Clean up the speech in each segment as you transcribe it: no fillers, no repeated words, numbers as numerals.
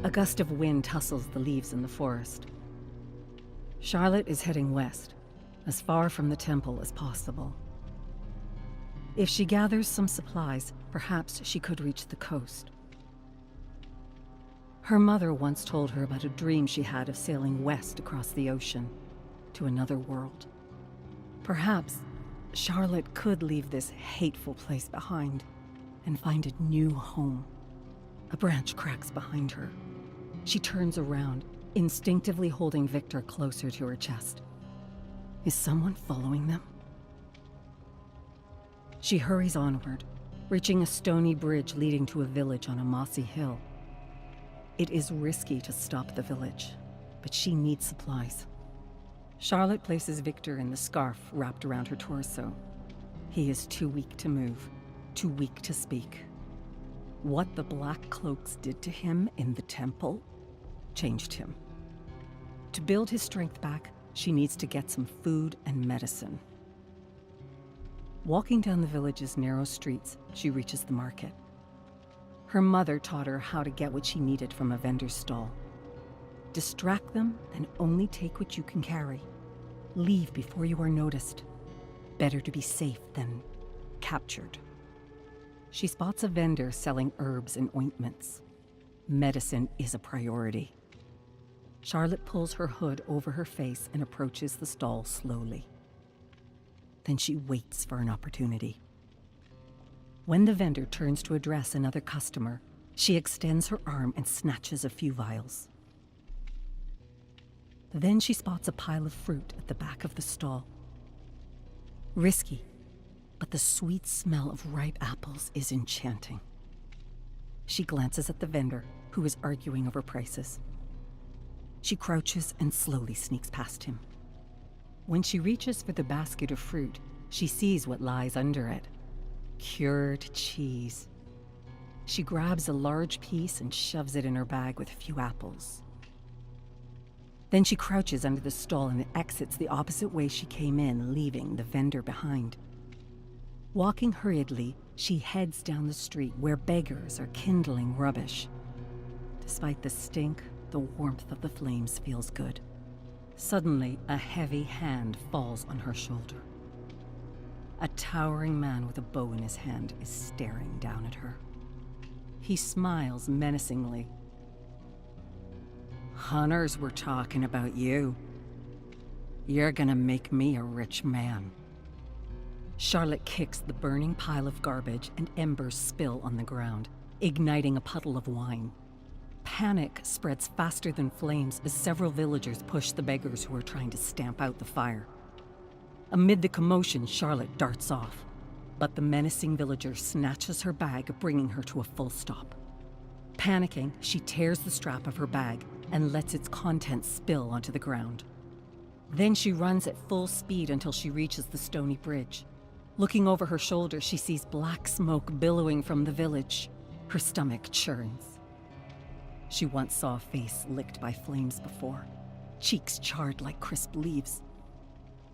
A gust of wind tussles the leaves in the forest. Charlotte is heading west, as far from the temple as possible. If she gathers some supplies, perhaps she could reach the coast. Her mother once told her about a dream she had of sailing west across the ocean, to another world. Perhaps Charlotte could leave this hateful place behind and find a new home. A branch cracks behind her. She turns around, instinctively holding Victor closer to her chest. Is someone following them? She hurries onward, reaching a stony bridge leading to a village on a mossy hill. It is risky to stop the village, but she needs supplies. Charlotte places Victor in the scarf wrapped around her torso. He is too weak to move, too weak to speak. What the Black Cloaks did to him in the temple changed him. To build his strength back, she needs to get some food and medicine. Walking down the village's narrow streets, she reaches the market. Her mother taught her how to get what she needed from a vendor's stall. Distract them and only take what you can carry. Leave before you are noticed. Better to be safe than captured. She spots a vendor selling herbs and ointments. Medicine is a priority. Charlotte pulls her hood over her face and approaches the stall slowly. Then she waits for an opportunity. When the vendor turns to address another customer, she extends her arm and snatches a few vials. Then she spots a pile of fruit at the back of the stall. Risky, but the sweet smell of ripe apples is enchanting. She glances at the vendor, who is arguing over prices. She crouches and slowly sneaks past him. When she reaches for the basket of fruit, she sees what lies under it. Cured cheese. She grabs a large piece and shoves it in her bag with a few apples. Then she crouches under the stall and exits the opposite way she came in, leaving the vendor behind. Walking hurriedly, she heads down the street where beggars are kindling rubbish. Despite the stink, the warmth of the flames feels good. Suddenly, a heavy hand falls on her shoulder. A towering man with a bow in his hand is staring down at her. He smiles menacingly. Hunters were talking about you. You're gonna make me a rich man. Charlotte kicks the burning pile of garbage and embers spill on the ground, igniting a puddle of wine. Panic spreads faster than flames as several villagers push the beggars who are trying to stamp out the fire. Amid the commotion, Charlotte darts off, but the menacing villager snatches her bag, bringing her to a full stop. Panicking, she tears the strap of her bag and lets its contents spill onto the ground. Then she runs at full speed until she reaches the stony bridge. Looking over her shoulder, she sees black smoke billowing from the village. Her stomach churns. She once saw a face licked by flames before, cheeks charred like crisp leaves.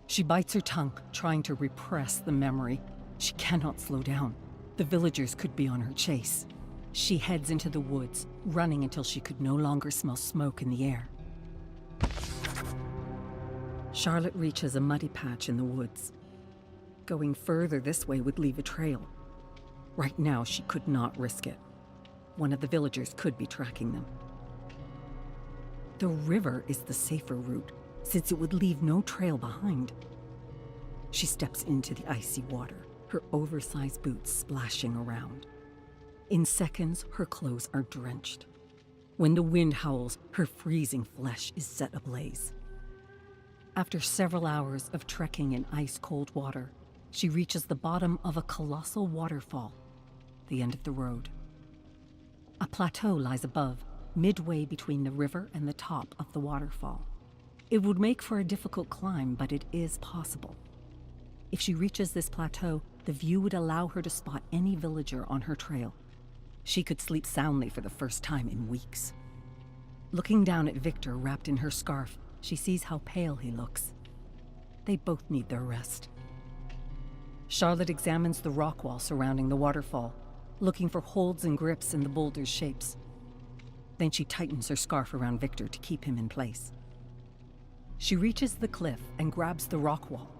She bites her tongue, trying to repress the memory. She cannot slow down. The villagers could be on her chase. She heads into the woods, running until she could no longer smell smoke in the air. Charlotte reaches a muddy patch in the woods. Going further this way would leave a trail. Right now, she could not risk it. One of the villagers could be tracking them. The river is the safer route, since it would leave no trail behind. She steps into the icy water, her oversized boots splashing around. In seconds, her clothes are drenched. When the wind howls, her freezing flesh is set ablaze. After several hours of trekking in ice-cold water, she reaches the bottom of a colossal waterfall, the end of the road. A plateau lies above, midway between the river and the top of the waterfall. It would make for a difficult climb, but it is possible. If she reaches this plateau, the view would allow her to spot any villager on her trail. She could sleep soundly for the first time in weeks. Looking down at Victor wrapped in her scarf, she sees how pale he looks. They both need their rest. Charlotte examines the rock wall surrounding the waterfall, looking for holds and grips in the boulder's shapes. Then she tightens her scarf around Victor to keep him in place. She reaches the cliff and grabs the rock wall.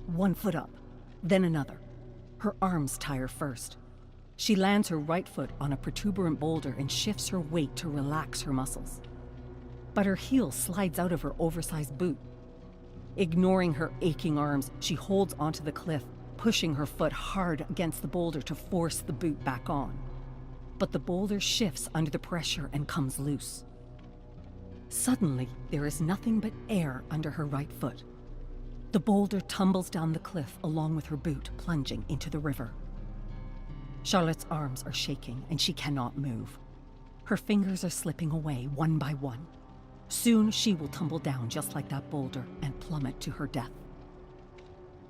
1 foot up, then another. Her arms tire first. She lands her right foot on a protuberant boulder and shifts her weight to relax her muscles. But her heel slides out of her oversized boot. Ignoring her aching arms, she holds onto the cliff, pushing her foot hard against the boulder to force the boot back on. But the boulder shifts under the pressure and comes loose. Suddenly, there is nothing but air under her right foot. The boulder tumbles down the cliff along with her boot, plunging into the river. Charlotte's arms are shaking and she cannot move. Her fingers are slipping away one by one. Soon she will tumble down just like that boulder and plummet to her death.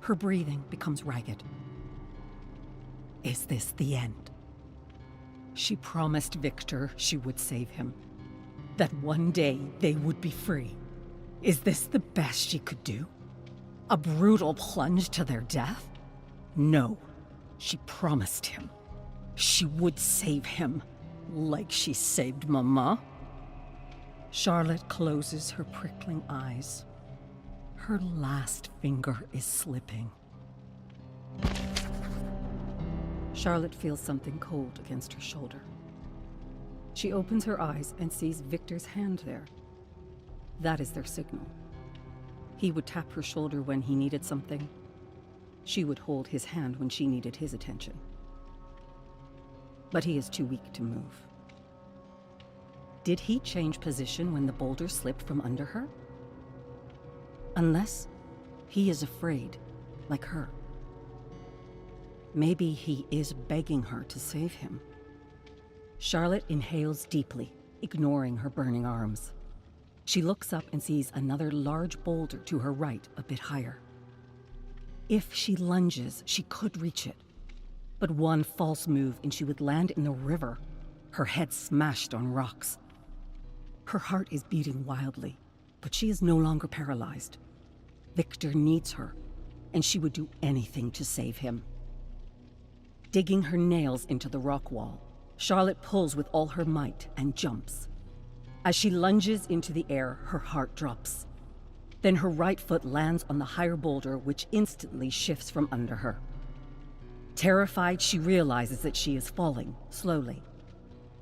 Her breathing becomes ragged. Is this the end? She promised Victor she would save him, that one day they would be free. Is this the best she could do? A brutal plunge to their death? No, she promised him. She would save him, like she saved Mama. Charlotte closes her prickling eyes. Her last finger is slipping. Charlotte feels something cold against her shoulder. She opens her eyes and sees Victor's hand there. That is their signal. He would tap her shoulder when he needed something. She would hold his hand when she needed his attention. But he is too weak to move. Did he change position when the boulder slipped from under her? Unless he is afraid, like her. Maybe he is begging her to save him. Charlotte inhales deeply, ignoring her burning arms. She looks up and sees another large boulder to her right, a bit higher. If she lunges, she could reach it. But one false move and she would land in the river, her head smashed on rocks. Her heart is beating wildly, but she is no longer paralyzed. Victor needs her, and she would do anything to save him. Digging her nails into the rock wall, Charlotte pulls with all her might and jumps. As she lunges into the air, her heart drops. Then her right foot lands on the higher boulder, which instantly shifts from under her. Terrified, she realizes that she is falling, slowly.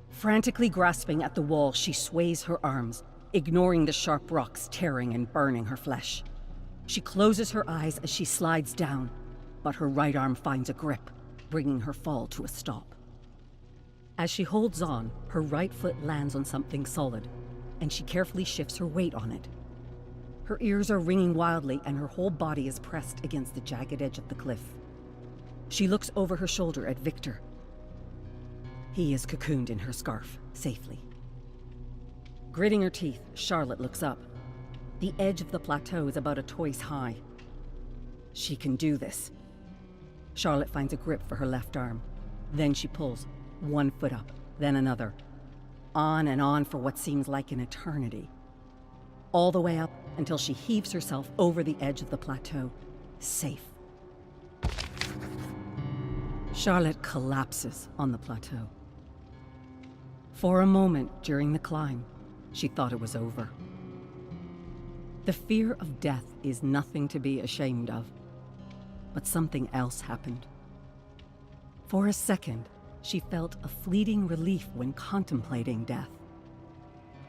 Frantically grasping at the wall, she sways her arms, ignoring the sharp rocks tearing and burning her flesh. She closes her eyes as she slides down, but her right arm finds a grip, bringing her fall to a stop. As she holds on, her right foot lands on something solid, and she carefully shifts her weight on it. Her ears are ringing wildly, and her whole body is pressed against the jagged edge of the cliff. She looks over her shoulder at Victor. He is cocooned in her scarf, safely. Gritting her teeth, Charlotte looks up. The edge of the plateau is about a toise high. She can do this. Charlotte finds a grip for her left arm. Then she pulls, 1 foot up, then another. On and on for what seems like an eternity. All the way up until she heaves herself over the edge of the plateau, safe. Charlotte collapses on the plateau. For a moment during the climb, she thought it was over. The fear of death is nothing to be ashamed of, but something else happened. For a second, she felt a fleeting relief when contemplating death.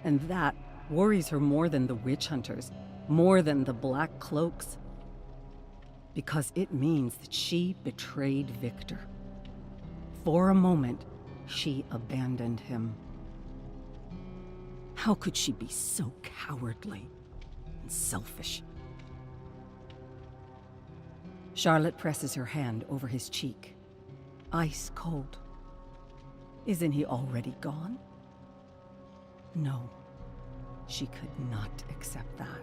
And that worries her more than the witch hunters, more than the black cloaks, because it means that she betrayed Victor. For a moment, she abandoned him. How could she be so cowardly and selfish? Charlotte presses her hand over his cheek, ice cold. Isn't he already gone? No, she could not accept that.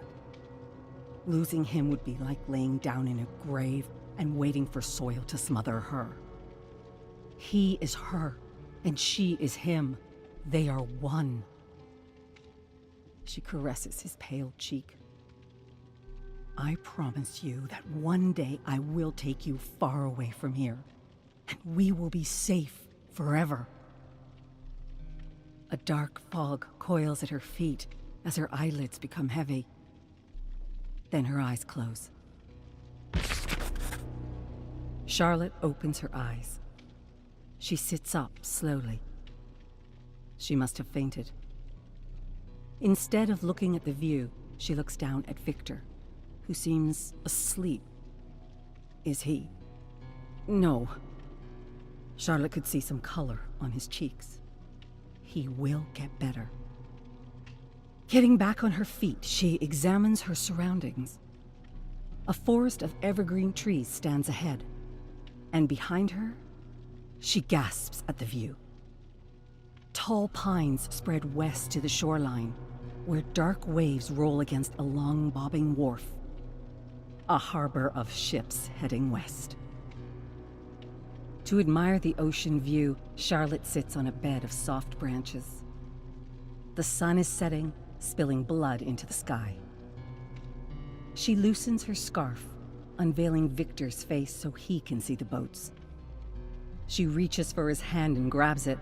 Losing him would be like laying down in a grave and waiting for soil to smother her. He is her, and she is him. They are one. She caresses his pale cheek. I promise you that one day I will take you far away from here, and we will be safe forever. A dark fog coils at her feet as her eyelids become heavy. Then her eyes close. Charlotte opens her eyes. She sits up slowly. She must have fainted. Instead of looking at the view, she looks down at Victor, who seems asleep. Is he? No. Charlotte could see some color on his cheeks. He will get better. Getting back on her feet, she examines her surroundings. A forest of evergreen trees stands ahead, and behind her, she gasps at the view. Tall pines spread west to the shoreline, where dark waves roll against a long bobbing wharf. A harbor of ships heading west. To admire the ocean view, Charlotte sits on a bed of soft branches. The sun is setting, spilling blood into the sky. She loosens her scarf, unveiling Victor's face so he can see the boats. She reaches for his hand and grabs it,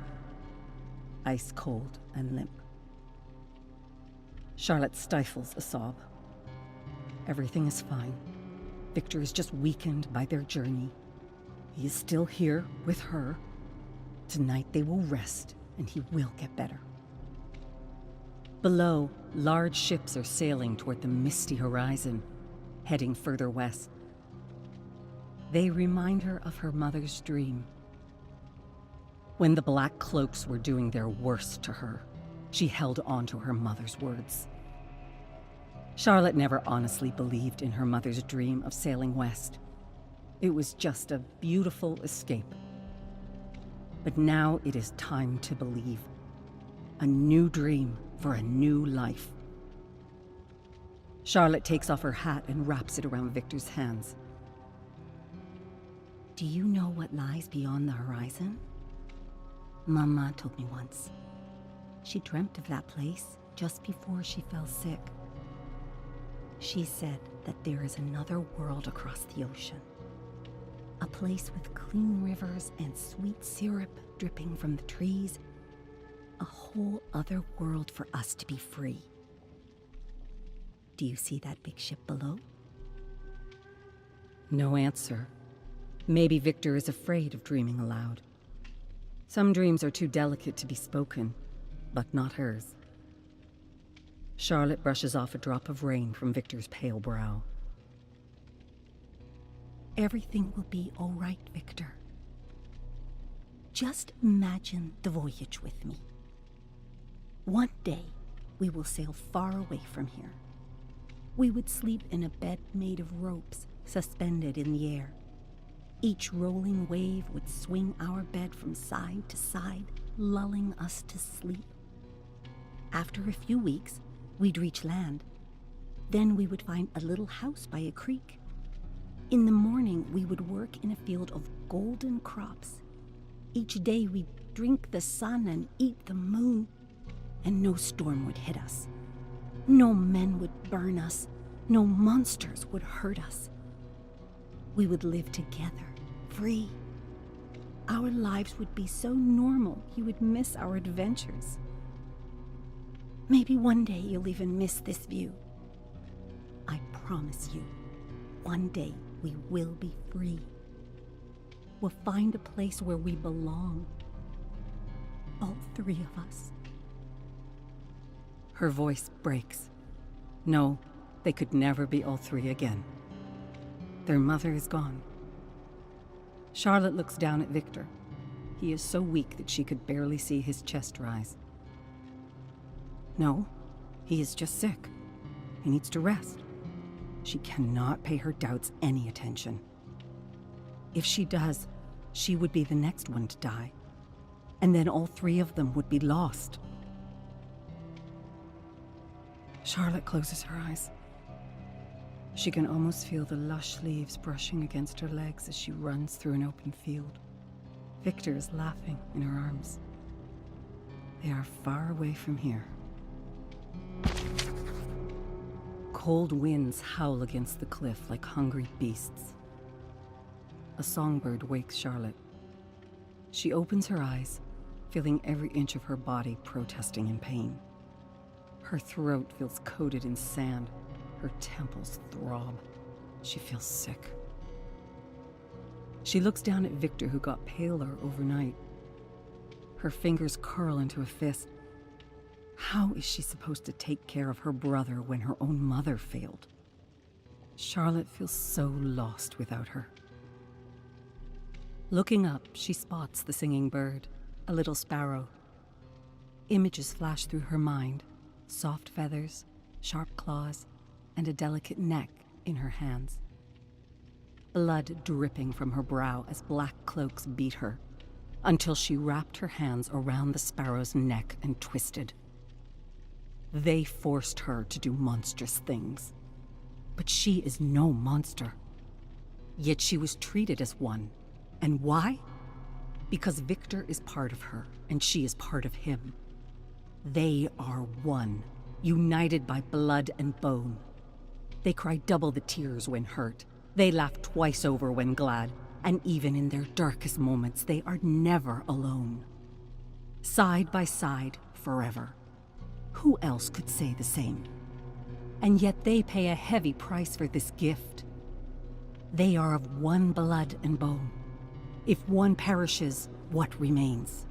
ice cold and limp. Charlotte stifles a sob. Everything is fine. Victor is just weakened by their journey. He is still here with her. Tonight they will rest, and he will get better. Below, large ships are sailing toward the misty horizon, heading further west. They remind her of her mother's dream. When the Black Cloaks were doing their worst to her, she held on to her mother's words. Charlotte never honestly believed in her mother's dream of sailing west. It was just a beautiful escape. But now it is time to believe. A new dream for a new life. Charlotte takes off her hat and wraps it around Victor's hands. Do you know what lies beyond the horizon? Mama told me once. She dreamt of that place just before she fell sick. She said that there is another world across the ocean. A place with clean rivers and sweet syrup dripping from the trees. A whole other world for us to be free. Do you see that big ship below? No answer. Maybe Victor is afraid of dreaming aloud. Some dreams are too delicate to be spoken, but not hers. Charlotte brushes off a drop of rain from Victor's pale brow. Everything will be all right, Victor. Just imagine the voyage with me. One day, we will sail far away from here. We would sleep in a bed made of ropes suspended in the air. Each rolling wave would swing our bed from side to side, lulling us to sleep. After a few weeks, we'd reach land. Then we would find a little house by a creek. In the morning, we would work in a field of golden crops. Each day, we'd drink the sun and eat the moon, and no storm would hit us. No men would burn us. No monsters would hurt us. We would live together, free. Our lives would be so normal, you would miss our adventures. Maybe one day you'll even miss this view. I promise you, one day we will be free. We'll find a place where we belong. All three of us. Her voice breaks. No, they could never be all three again. Their mother is gone. Charlotte looks down at Victor. He is so weak that she could barely see his chest rise. No, he is just sick. He needs to rest. She cannot pay her doubts any attention. If she does, she would be the next one to die. And then all three of them would be lost. Charlotte closes her eyes. She can almost feel the lush leaves brushing against her legs as she runs through an open field. Victor is laughing in her arms. They are far away from here. Cold winds howl against the cliff like hungry beasts. A songbird wakes Charlotte. She opens her eyes, feeling every inch of her body protesting in pain. Her throat feels coated in sand. Her temples throb. She feels sick. She looks down at Victor, who got paler overnight. Her fingers curl into a fist. How is she supposed to take care of her brother when her own mother failed? Charlotte feels so lost without her. Looking up, she spots the singing bird, a little sparrow. Images flash through her mind, soft feathers, sharp claws, and a delicate neck in her hands. Blood dripping from her brow as black cloaks beat her, until she wrapped her hands around the sparrow's neck and twisted. They forced her to do monstrous things. But she is no monster. Yet she was treated as one. And why? Because Victor is part of her, and she is part of him. They are one, united by blood and bone. They cry double the tears when hurt. They laugh twice over when glad. And even in their darkest moments, they are never alone. Side by side, forever. Who else could say the same? And yet they pay a heavy price for this gift. They are of one blood and bone. If one perishes, what remains?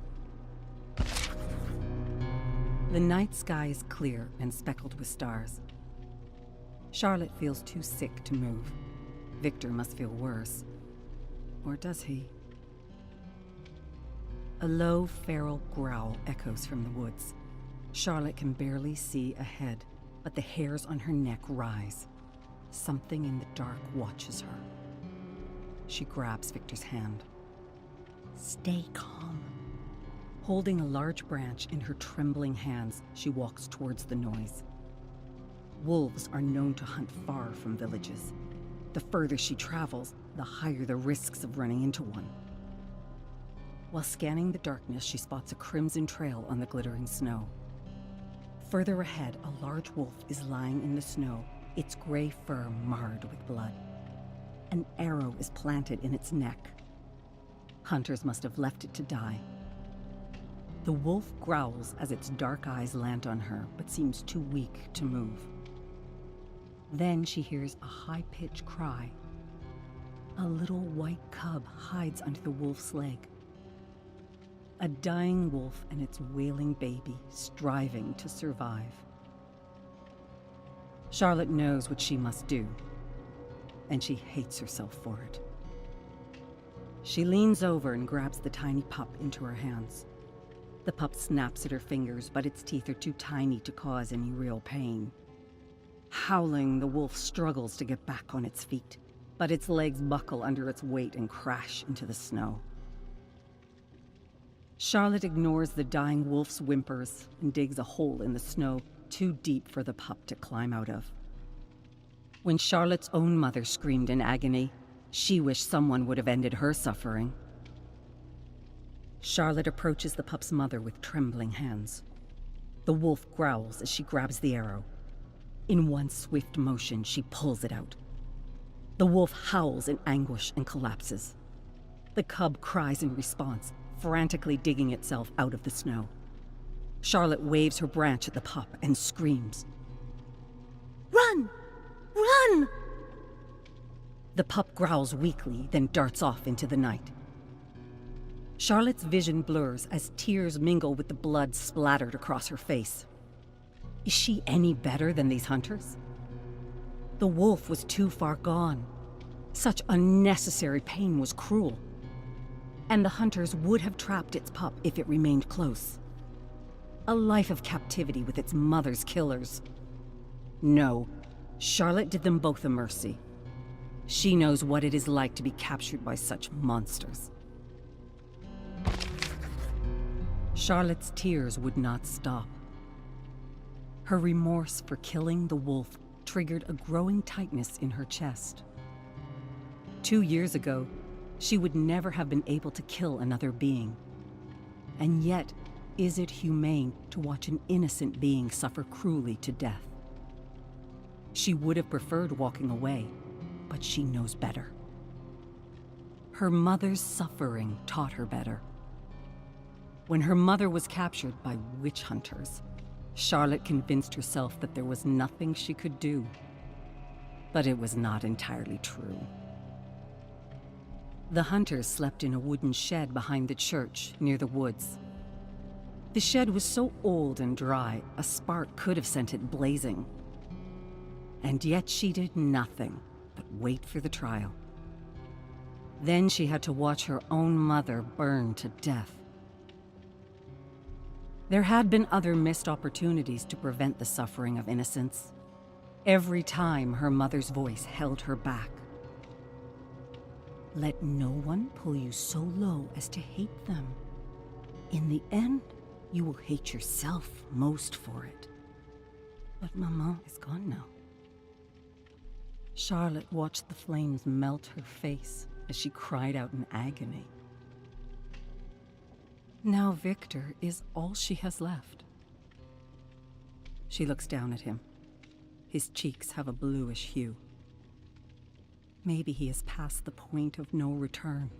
The night sky is clear and speckled with stars. Charlotte feels too sick to move. Victor must feel worse. Or does he? A low, feral growl echoes from the woods. Charlotte can barely see ahead, but the hairs on her neck rise. Something in the dark watches her. She grabs Victor's hand. Stay calm. Holding a large branch in her trembling hands, she walks towards the noise. Wolves are known to hunt far from villages. The further she travels, the higher the risks of running into one. While scanning the darkness, she spots a crimson trail on the glittering snow. Further ahead, a large wolf is lying in the snow, its gray fur marred with blood. An arrow is planted in its neck. Hunters must have left it to die. The wolf growls as its dark eyes land on her, but seems too weak to move. Then she hears a high-pitched cry. A little white cub hides under the wolf's leg. A dying wolf and its wailing baby striving to survive. Charlotte knows what she must do, and she hates herself for it. She leans over and grabs the tiny pup into her hands. The pup snaps at her fingers, but its teeth are too tiny to cause any real pain. Howling, the wolf struggles to get back on its feet, but its legs buckle under its weight and crash into the snow. Charlotte ignores the dying wolf's whimpers and digs a hole in the snow too deep for the pup to climb out of. When Charlotte's own mother screamed in agony, she wished someone would have ended her suffering. Charlotte approaches the pup's mother with trembling hands. The wolf growls as she grabs the arrow. In one swift motion, she pulls it out. The wolf howls in anguish and collapses. The cub cries in response, frantically digging itself out of the snow. Charlotte waves her branch at the pup and screams. "Run! Run!" The pup growls weakly, then darts off into the night. Charlotte's vision blurs as tears mingle with the blood splattered across her face. Is she any better than these hunters? The wolf was too far gone. Such unnecessary pain was cruel. And the hunters would have trapped its pup if it remained close. A life of captivity with its mother's killers. No, Charlotte did them both a mercy. She knows what it is like to be captured by such monsters. Charlotte's tears would not stop. Her remorse for killing the wolf triggered a growing tightness in her chest. 2 years ago, she would never have been able to kill another being. And yet, is it humane to watch an innocent being suffer cruelly to death? She would have preferred walking away, but she knows better. Her mother's suffering taught her better. When her mother was captured by witch hunters, Charlotte convinced herself that there was nothing she could do. But it was not entirely true. The hunters slept in a wooden shed behind the church near the woods. The shed was so old and dry, a spark could have sent it blazing. And yet she did nothing but wait for the trial. Then she had to watch her own mother burn to death. There had been other missed opportunities to prevent the suffering of innocents. Every time her mother's voice held her back. Let no one pull you so low as to hate them. In the end, you will hate yourself most for it. But Maman is gone now. Charlotte watched the flames melt her face as she cried out in agony. Now Victor is all she has left. She looks down at him. His cheeks have a bluish hue. Maybe he has passed the point of no return.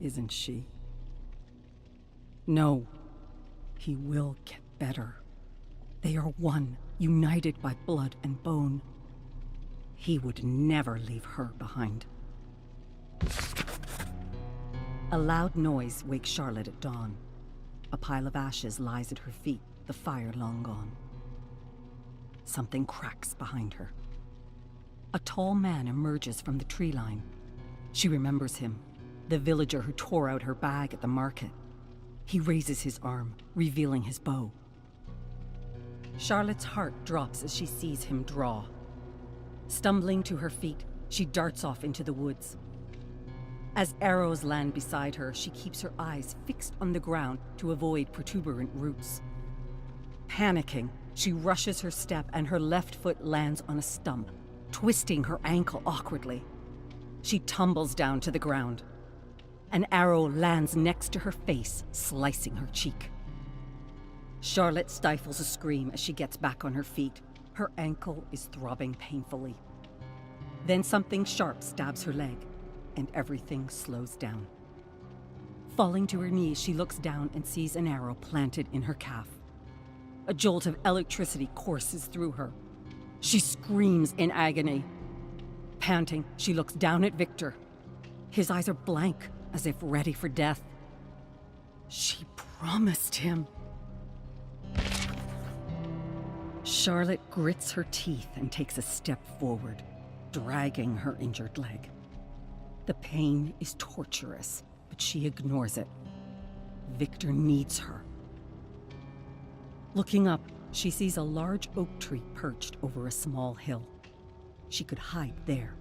Isn't she? No, he will get better. They are one, united by blood and bone. He would never leave her behind. A loud noise wakes Charlotte at dawn. A pile of ashes lies at her feet, the fire long gone. Something cracks behind her. A tall man emerges from the tree line. She remembers him, the villager who tore out her bag at the market. He raises his arm, revealing his bow. Charlotte's heart drops as she sees him draw. Stumbling to her feet, she darts off into the woods. As arrows land beside her, she keeps her eyes fixed on the ground to avoid protuberant roots. Panicking, she rushes her step and her left foot lands on a stump, twisting her ankle awkwardly. She tumbles down to the ground. An arrow lands next to her face, slicing her cheek. Charlotte stifles a scream as she gets back on her feet. Her ankle is throbbing painfully. Then something sharp stabs her leg, and everything slows down. Falling to her knees, she looks down and sees an arrow planted in her calf. A jolt of electricity courses through her. She screams in agony. Panting, she looks down at Victor. His eyes are blank, as if ready for death. She promised him. Charlotte grits her teeth and takes a step forward, dragging her injured leg. The pain is torturous, but she ignores it. Victor needs her. Looking up, she sees a large oak tree perched over a small hill. She could hide there.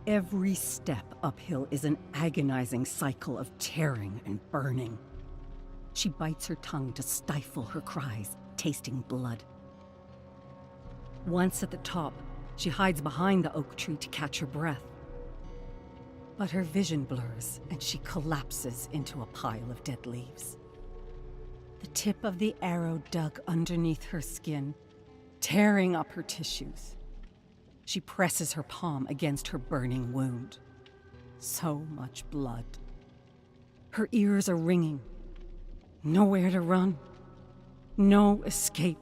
Every step uphill is an agonizing cycle of tearing and burning. She bites her tongue to stifle her cries, tasting blood. Once at the top, she hides behind the oak tree to catch her breath. But her vision blurs, and she collapses into a pile of dead leaves. The tip of the arrow dug underneath her skin, tearing up her tissues. She presses her palm against her burning wound. So much blood. Her ears are ringing. Nowhere to run. No escape.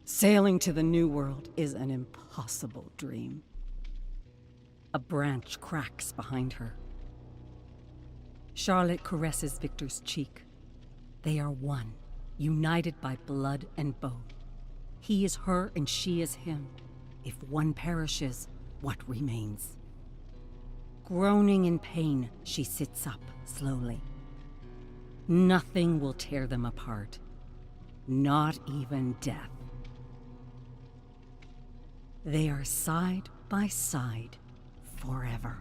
Sailing to the new world is an impossible dream. A branch cracks behind her. Charlotte caresses Victor's cheek. They are one, united by blood and bone. He is her and she is him. If one perishes, what remains? Groaning in pain, she sits up slowly. Nothing will tear them apart. Not even death. They are side by side forever.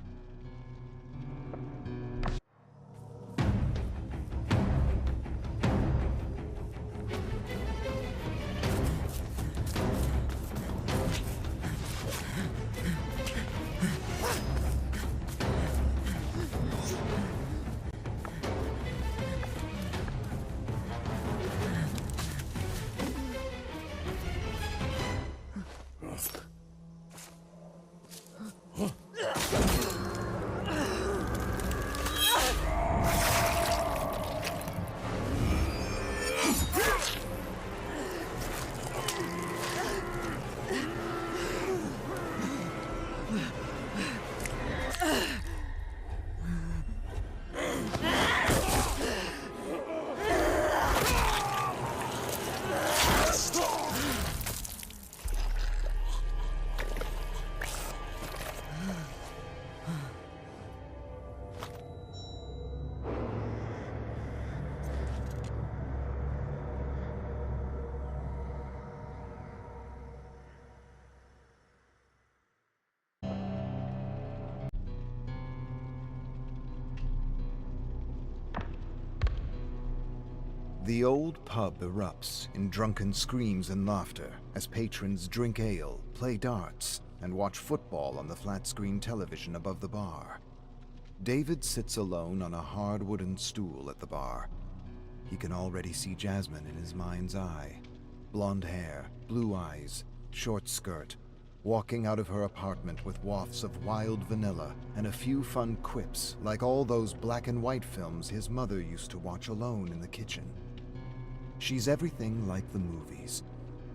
The old pub erupts in drunken screams and laughter as patrons drink ale, play darts, and watch football on the flat-screen television above the bar. David sits alone on a hard wooden stool at the bar. He can already see Jasmine in his mind's eye. Blonde hair, blue eyes, short skirt, walking out of her apartment with wafts of wild vanilla and a few fun quips like all those black and white films his mother used to watch alone in the kitchen. She's everything like the movies,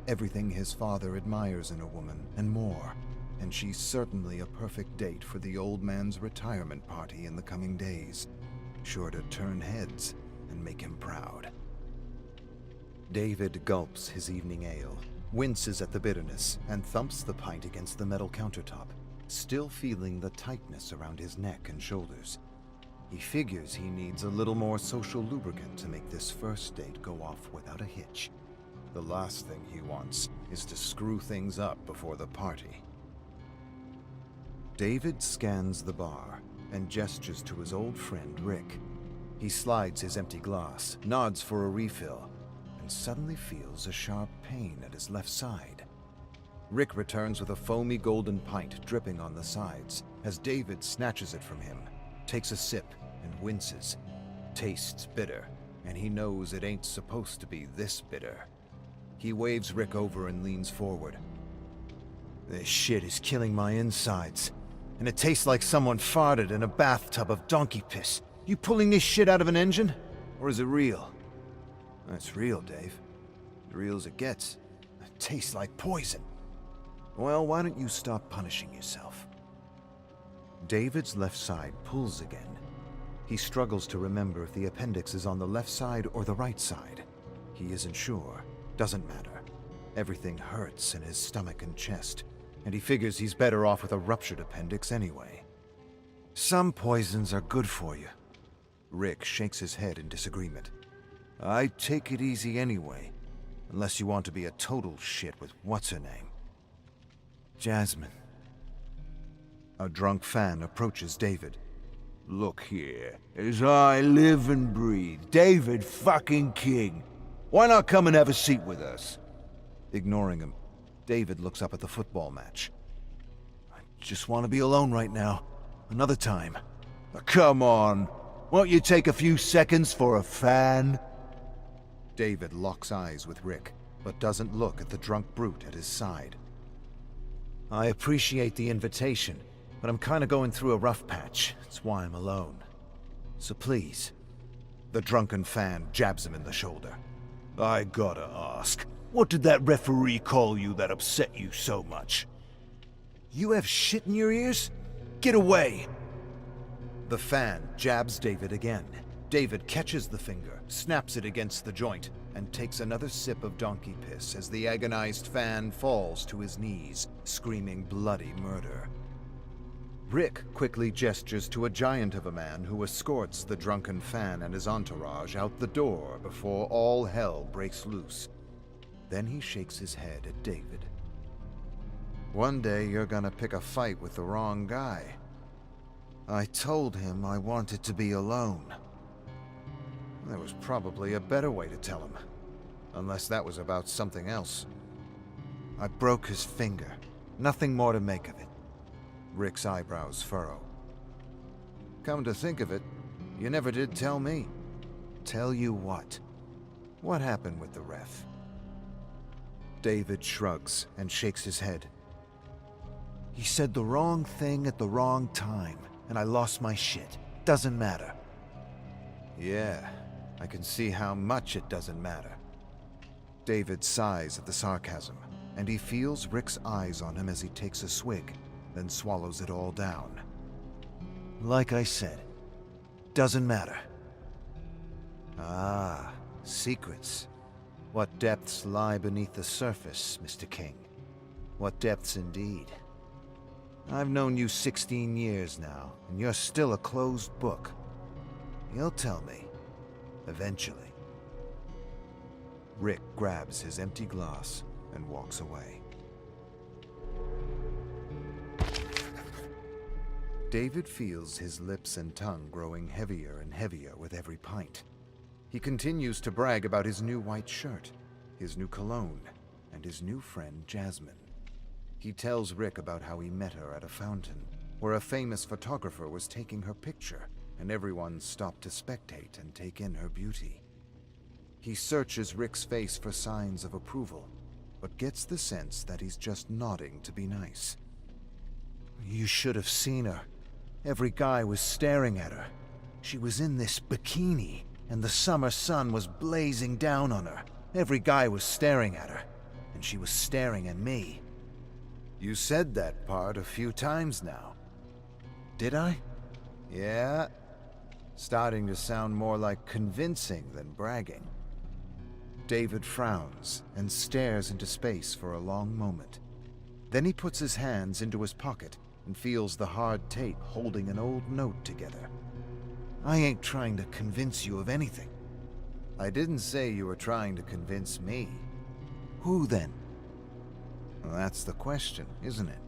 everything his father admires in a woman, and more. And she's certainly a perfect date for the old man's retirement party in the coming days, sure to turn heads and make him proud. David gulps his evening ale, winces at the bitterness, and thumps the pint against the metal countertop, still feeling the tightness around his neck and shoulders. He figures he needs a little more social lubricant to make this first date go off without a hitch. The last thing he wants is to screw things up before the party. David scans the bar and gestures to his old friend Rick. He slides his empty glass, nods for a refill, and suddenly feels a sharp pain at his left side. Rick returns with a foamy golden pint dripping on the sides as David snatches it from him, takes a sip, and winces. Tastes bitter, and he knows it ain't supposed to be this bitter. He waves Rick over and leans forward. This shit is killing my insides, and it tastes like someone farted in a bathtub of donkey piss. You pulling this shit out of an engine? Or is it real? It's real, Dave. As real as it gets. It tastes like poison. Well, why don't you stop punishing yourself? David's left side pulls again. He struggles to remember if the appendix is on the left side or the right side. He isn't sure. Doesn't matter. Everything hurts in his stomach and chest, and he figures he's better off with a ruptured appendix anyway. Some poisons are good for you. Rick shakes his head in disagreement. I take it easy anyway, unless you want to be a total shit with what's-her-name. Jasmine. A drunk fan approaches David. Look here, as I live and breathe, David fucking King. Why not come and have a seat with us? Ignoring him, David looks up at the football match. I just want to be alone right now. Another time. Come on. Won't you take a few seconds for a fan? David locks eyes with Rick, but doesn't look at the drunk brute at his side. I appreciate the invitation, but I'm kind of going through a rough patch. That's why I'm alone. So please. The drunken fan jabs him in the shoulder. I gotta ask, what did that referee call you that upset you so much? You have shit in your ears? Get away! The fan jabs David again. David catches the finger, snaps it against the joint, and takes another sip of donkey piss as the agonized fan falls to his knees, screaming bloody murder. Rick quickly gestures to a giant of a man who escorts the drunken fan and his entourage out the door before all hell breaks loose. Then he shakes his head at David. One day you're gonna pick a fight with the wrong guy. I told him I wanted to be alone. There was probably a better way to tell him, unless that was about something else. I broke his finger. Nothing more to make of it. Rick's eyebrows furrow. Come to think of it, you never did tell me. Tell you what? What happened with the ref? David shrugs and shakes his head. He said the wrong thing at the wrong time, and I lost my shit. Doesn't matter. Yeah, I can see how much it doesn't matter. David sighs at the sarcasm, and he feels Rick's eyes on him as he takes a swig, then swallows it all down. Like I said, doesn't matter. Ah, secrets. What depths lie beneath the surface, Mr. King? What depths indeed. I've known you 16 years now, and you're still a closed book. You'll tell me, eventually. Rick grabs his empty glass and walks away. David feels his lips and tongue growing heavier and heavier with every pint. He continues to brag about his new white shirt, his new cologne, and his new friend Jasmine. He tells Rick about how he met her at a fountain, where a famous photographer was taking her picture, and everyone stopped to spectate and take in her beauty. He searches Rick's face for signs of approval, but gets the sense that he's just nodding to be nice. You should have seen her. Every guy was staring at her. She was in this bikini, and the summer sun was blazing down on her. Every guy was staring at her, and she was staring at me. You said that part a few times now. Did I? Yeah. Starting to sound more like convincing than bragging. David frowns and stares into space for a long moment. Then he puts his hands into his pocket and feels the hard tape holding an old note together. I ain't trying to convince you of anything. I didn't say you were trying to convince me. Who then? Well, that's the question, isn't it?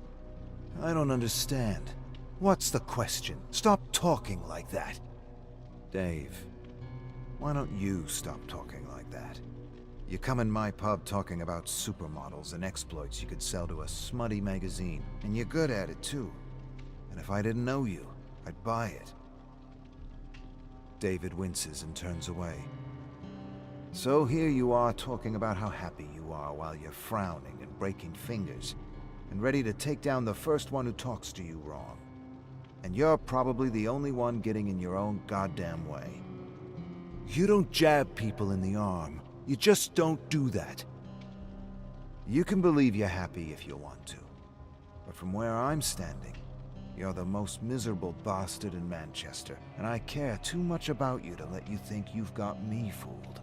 I don't understand. What's the question? Stop talking like that. Dave, why don't you stop talking like that? You come in my pub talking about supermodels and exploits you could sell to a smutty magazine, and you're good at it too. And if I didn't know you, I'd buy it. David winces and turns away. So here you are talking about how happy you are while you're frowning and breaking fingers, and ready to take down the first one who talks to you wrong. And you're probably the only one getting in your own goddamn way. You don't jab people in the arm. You just don't do that. You can believe you're happy if you want to. But from where I'm standing, you're the most miserable bastard in Manchester, and I care too much about you to let you think you've got me fooled.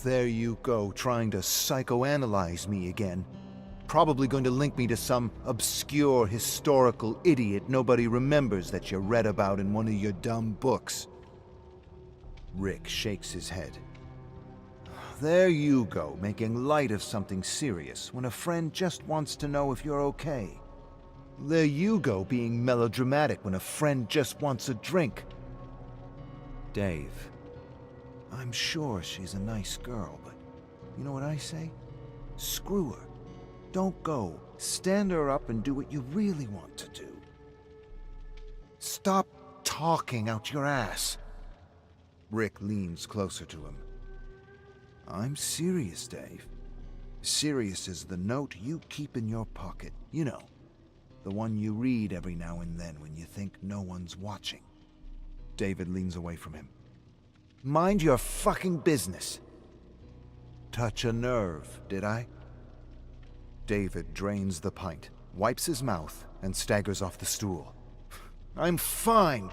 There you go, trying to psychoanalyze me again. Probably going to link me to some obscure historical idiot nobody remembers that you read about in one of your dumb books. Rick shakes his head. There you go, making light of something serious when a friend just wants to know if you're okay. There you go, being melodramatic when a friend just wants a drink. Dave, I'm sure she's a nice girl, but you know what I say? Screw her. Don't go. Stand her up and do what you really want to do. Stop talking out your ass. Rick leans closer to him. I'm serious, Dave. Serious as the note you keep in your pocket. You know, the one you read every now and then when you think no one's watching. David leans away from him. Mind your fucking business. Touch a nerve, did I? David drains the pint, wipes his mouth, and staggers off the stool. I'm fine.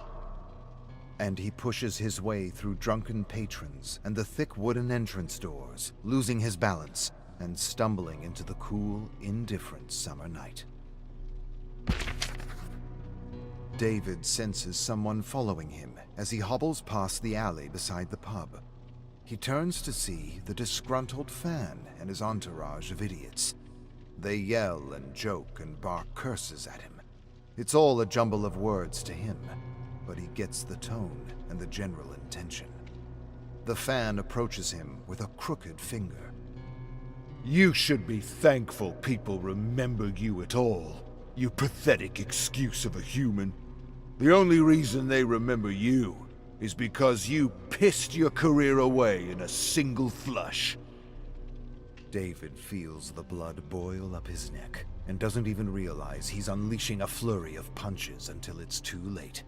And he pushes his way through drunken patrons and the thick wooden entrance doors, losing his balance and stumbling into the cool, indifferent summer night. David senses someone following him as he hobbles past the alley beside the pub. He turns to see the disgruntled Fan and his entourage of idiots. They yell and joke and bark curses at him. It's all a jumble of words to him, but he gets the tone and the general intention. The Fan approaches him with a crooked finger. You should be thankful people remember you at all, you pathetic excuse of a human. The only reason they remember you is because you pissed your career away in a single flush. David feels the blood boil up his neck and doesn't even realize he's unleashing a flurry of punches until it's too late.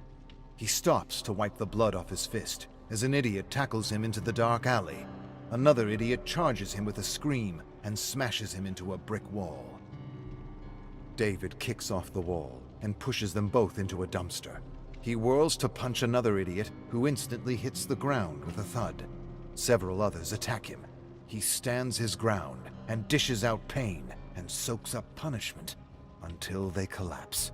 He stops to wipe the blood off his fist as an idiot tackles him into the dark alley. Another idiot charges him with a scream and smashes him into a brick wall. David kicks off the wall and pushes them both into a dumpster. He whirls to punch another idiot who instantly hits the ground with a thud. Several others attack him. He stands his ground and dishes out pain and soaks up punishment until they collapse.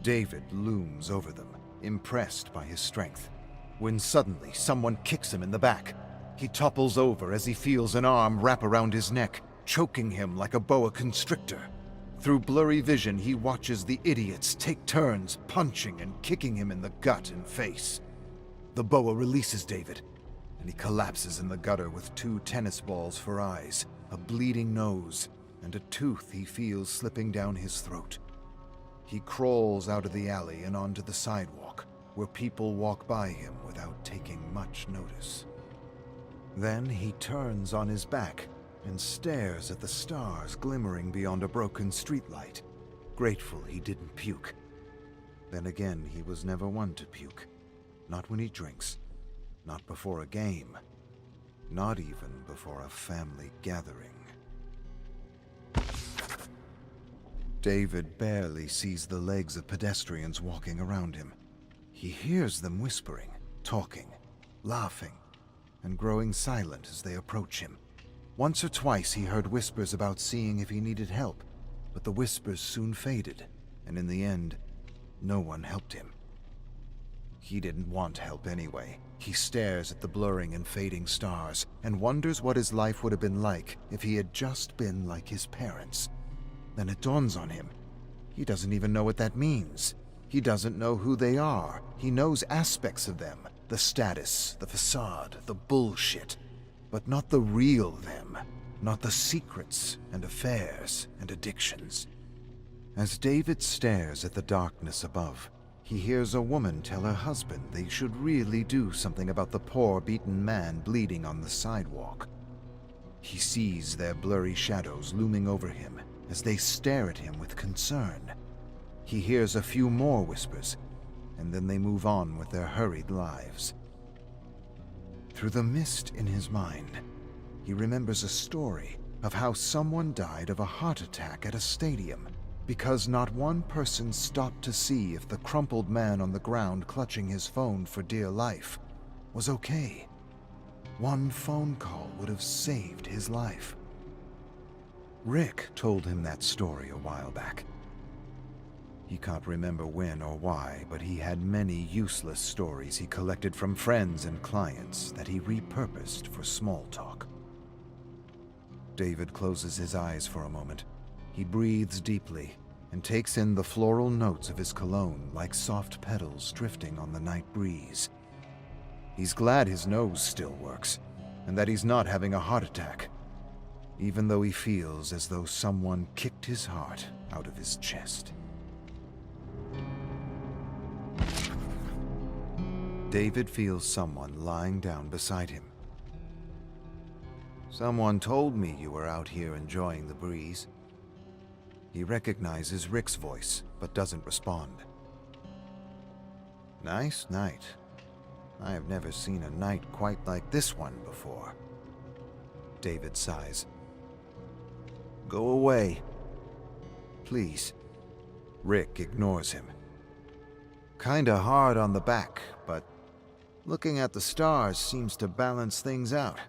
David looms over them, impressed by his strength, when suddenly someone kicks him in the back. He topples over as he feels an arm wrap around his neck, choking him like a boa constrictor. Through blurry vision, he watches the idiots take turns punching and kicking him in the gut and face. The boa releases David, and he collapses in the gutter with 2 tennis balls for eyes, a bleeding nose, and a tooth he feels slipping down his throat. He crawls out of the alley and onto the sidewalk, where people walk by him without taking much notice. Then he turns on his back and stares at the stars glimmering beyond a broken streetlight, grateful he didn't puke. Then again, he was never one to puke. Not when he drinks, not before a game, not even before a family gathering. David barely sees the legs of pedestrians walking around him. He hears them whispering, talking, laughing, and growing silent as they approach him. Once or twice he heard whispers about seeing if he needed help, but the whispers soon faded, and in the end, no one helped him. He didn't want help anyway. He stares at the blurring and fading stars and wonders what his life would have been like if he had just been like his parents. Then it dawns on him. He doesn't even know what that means. He doesn't know who they are. He knows aspects of them, the status, the facade, the bullshit, but not the real them, not the secrets and affairs and addictions. As David stares at the darkness above, he hears a woman tell her husband they should really do something about the poor, beaten man bleeding on the sidewalk. He sees their blurry shadows looming over him as they stare at him with concern. He hears a few more whispers, and then they move on with their hurried lives. Through the mist in his mind, he remembers a story of how someone died of a heart attack at a stadium because not one person stopped to see if the crumpled man on the ground clutching his phone for dear life was okay. One phone call would have saved his life. Rick told him that story a while back. He can't remember when or why, but he had many useless stories he collected from friends and clients that he repurposed for small talk. David closes his eyes for a moment. He breathes deeply and takes in the floral notes of his cologne like soft petals drifting on the night breeze. He's glad his nose still works and that he's not having a heart attack, even though he feels as though someone kicked his heart out of his chest. David feels someone lying down beside him. "Someone told me you were out here enjoying the breeze." He recognizes Rick's voice, but doesn't respond. "Nice night. I have never seen a night quite like this one before." David sighs. "Go away. Please." Rick ignores him. "Kinda hard on the back, but looking at the stars seems to balance things out.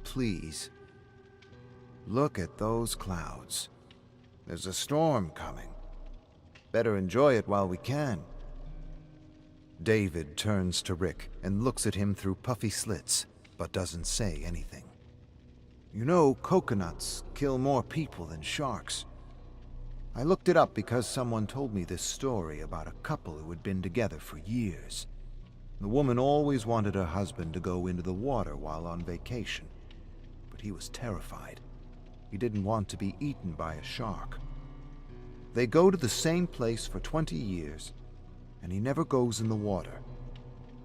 Please. Look at those clouds. There's a storm coming. Better enjoy it while we can." David turns to Rick and looks at him through puffy slits, but doesn't say anything. "You know, coconuts kill more people than sharks. I looked it up because someone told me this story about a couple who had been together for years. The woman always wanted her husband to go into the water while on vacation, but he was terrified. He didn't want to be eaten by a shark. They go to the same place for 20 years, and he never goes in the water.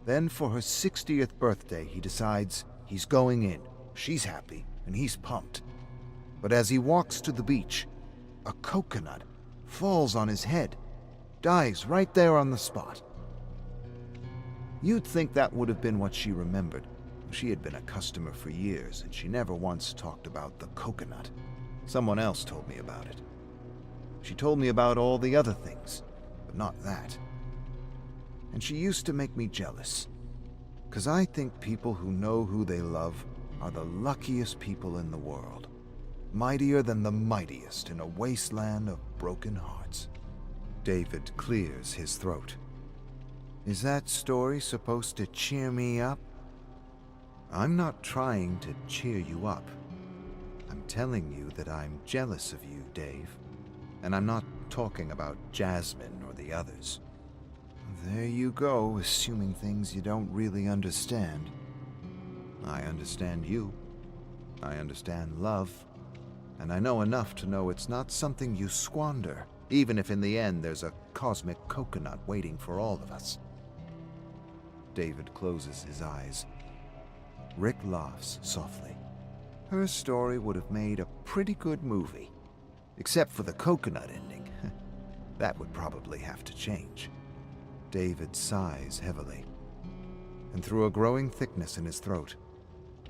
Then for her 60th birthday, he decides he's going in. She's happy, and he's pumped. But as he walks to the beach, a coconut falls on his head, dies right there on the spot. You'd think that would have been what she remembered. She had been a customer for years, and she never once talked about the coconut. Someone else told me about it. She told me about all the other things, but not that. And she used to make me jealous, 'cause I think people who know who they love are the luckiest people in the world, mightier than the mightiest in a wasteland of broken hearts." David clears his throat. "Is that story supposed to cheer me up?" "I'm not trying to cheer you up. I'm telling you that I'm jealous of you, Dave. And I'm not talking about Jasmine or the others." "There you go, assuming things you don't really understand." I understand you. I understand love. And I know enough to know it's not something you squander, even if in the end there's a cosmic coconut waiting for all of us. David closes his eyes. Rick laughs softly. Her story would have made a pretty good movie. Except for the coconut ending. That would probably have to change. David sighs heavily. And through a growing thickness in his throat,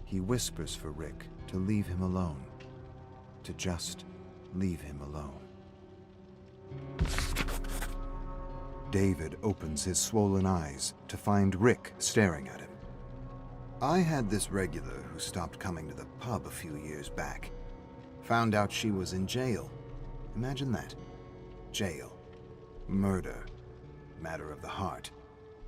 he whispers for Rick to leave him alone. To just leave him alone. David opens his swollen eyes to find Rick staring at him. I had this regular who stopped coming to the pub a few years back. Found out she was in jail. Imagine that. Jail. Murder. Matter of the heart.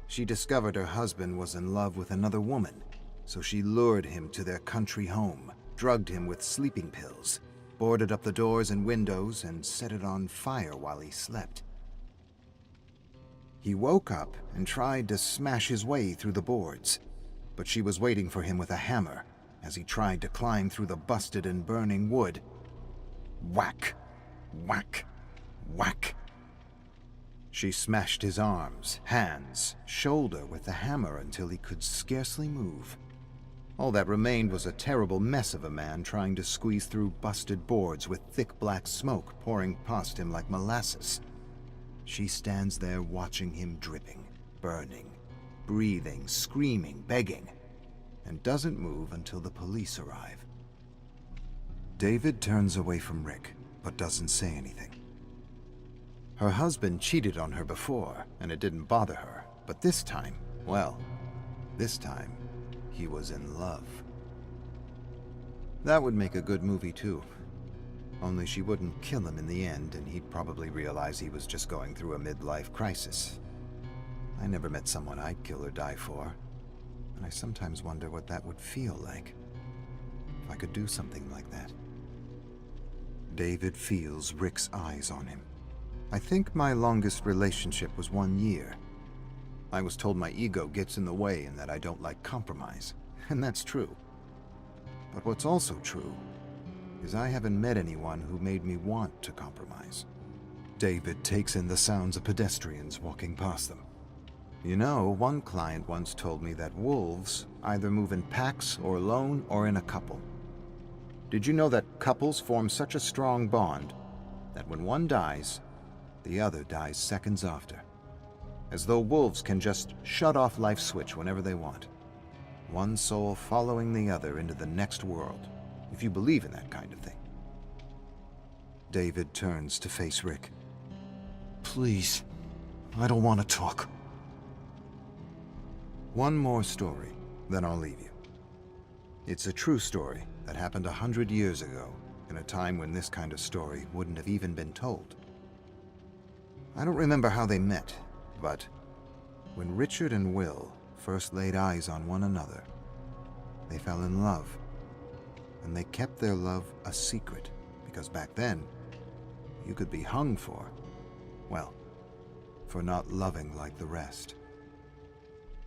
She discovered her husband was in love with another woman, so she lured him to their country home, drugged him with sleeping pills, boarded up the doors and windows, and set it on fire while he slept. He woke up and tried to smash his way through the boards, but she was waiting for him with a hammer as he tried to climb through the busted and burning wood. Whack, whack, whack. She smashed his arms, hands, shoulder with the hammer until he could scarcely move. All that remained was a terrible mess of a man trying to squeeze through busted boards with thick black smoke pouring past him like molasses. She stands there watching him dripping, burning, breathing, screaming, begging, and doesn't move until the police arrive. David turns away from Rick, but doesn't say anything. Her husband cheated on her before, and it didn't bother her, but this time, well, this time, he was in love. That would make a good movie too. Only she wouldn't kill him in the end, and he'd probably realize he was just going through a midlife crisis. I never met someone I'd kill or die for, and I sometimes wonder what that would feel like. If I could do something like that. David feels Rick's eyes on him. I think my longest relationship was 1 year. I was told my ego gets in the way and that I don't like compromise, and that's true. But what's also true is I haven't met anyone who made me want to compromise. David takes in the sounds of pedestrians walking past them. You know, one client once told me that wolves either move in packs or alone or in a couple. Did you know that couples form such a strong bond that when one dies, the other dies seconds after? As though wolves can just shut off life's switch whenever they want. One soul following the other into the next world, if you believe in that kind of thing. David turns to face Rick. Please, I don't want to talk. One more story, then I'll leave you. It's a true story that happened 100 years ago, in a time when this kind of story wouldn't have even been told. I don't remember how they met, but when Richard and Will first laid eyes on one another, they fell in love. And they kept their love a secret, because back then, you could be hung for, well, for not loving like the rest.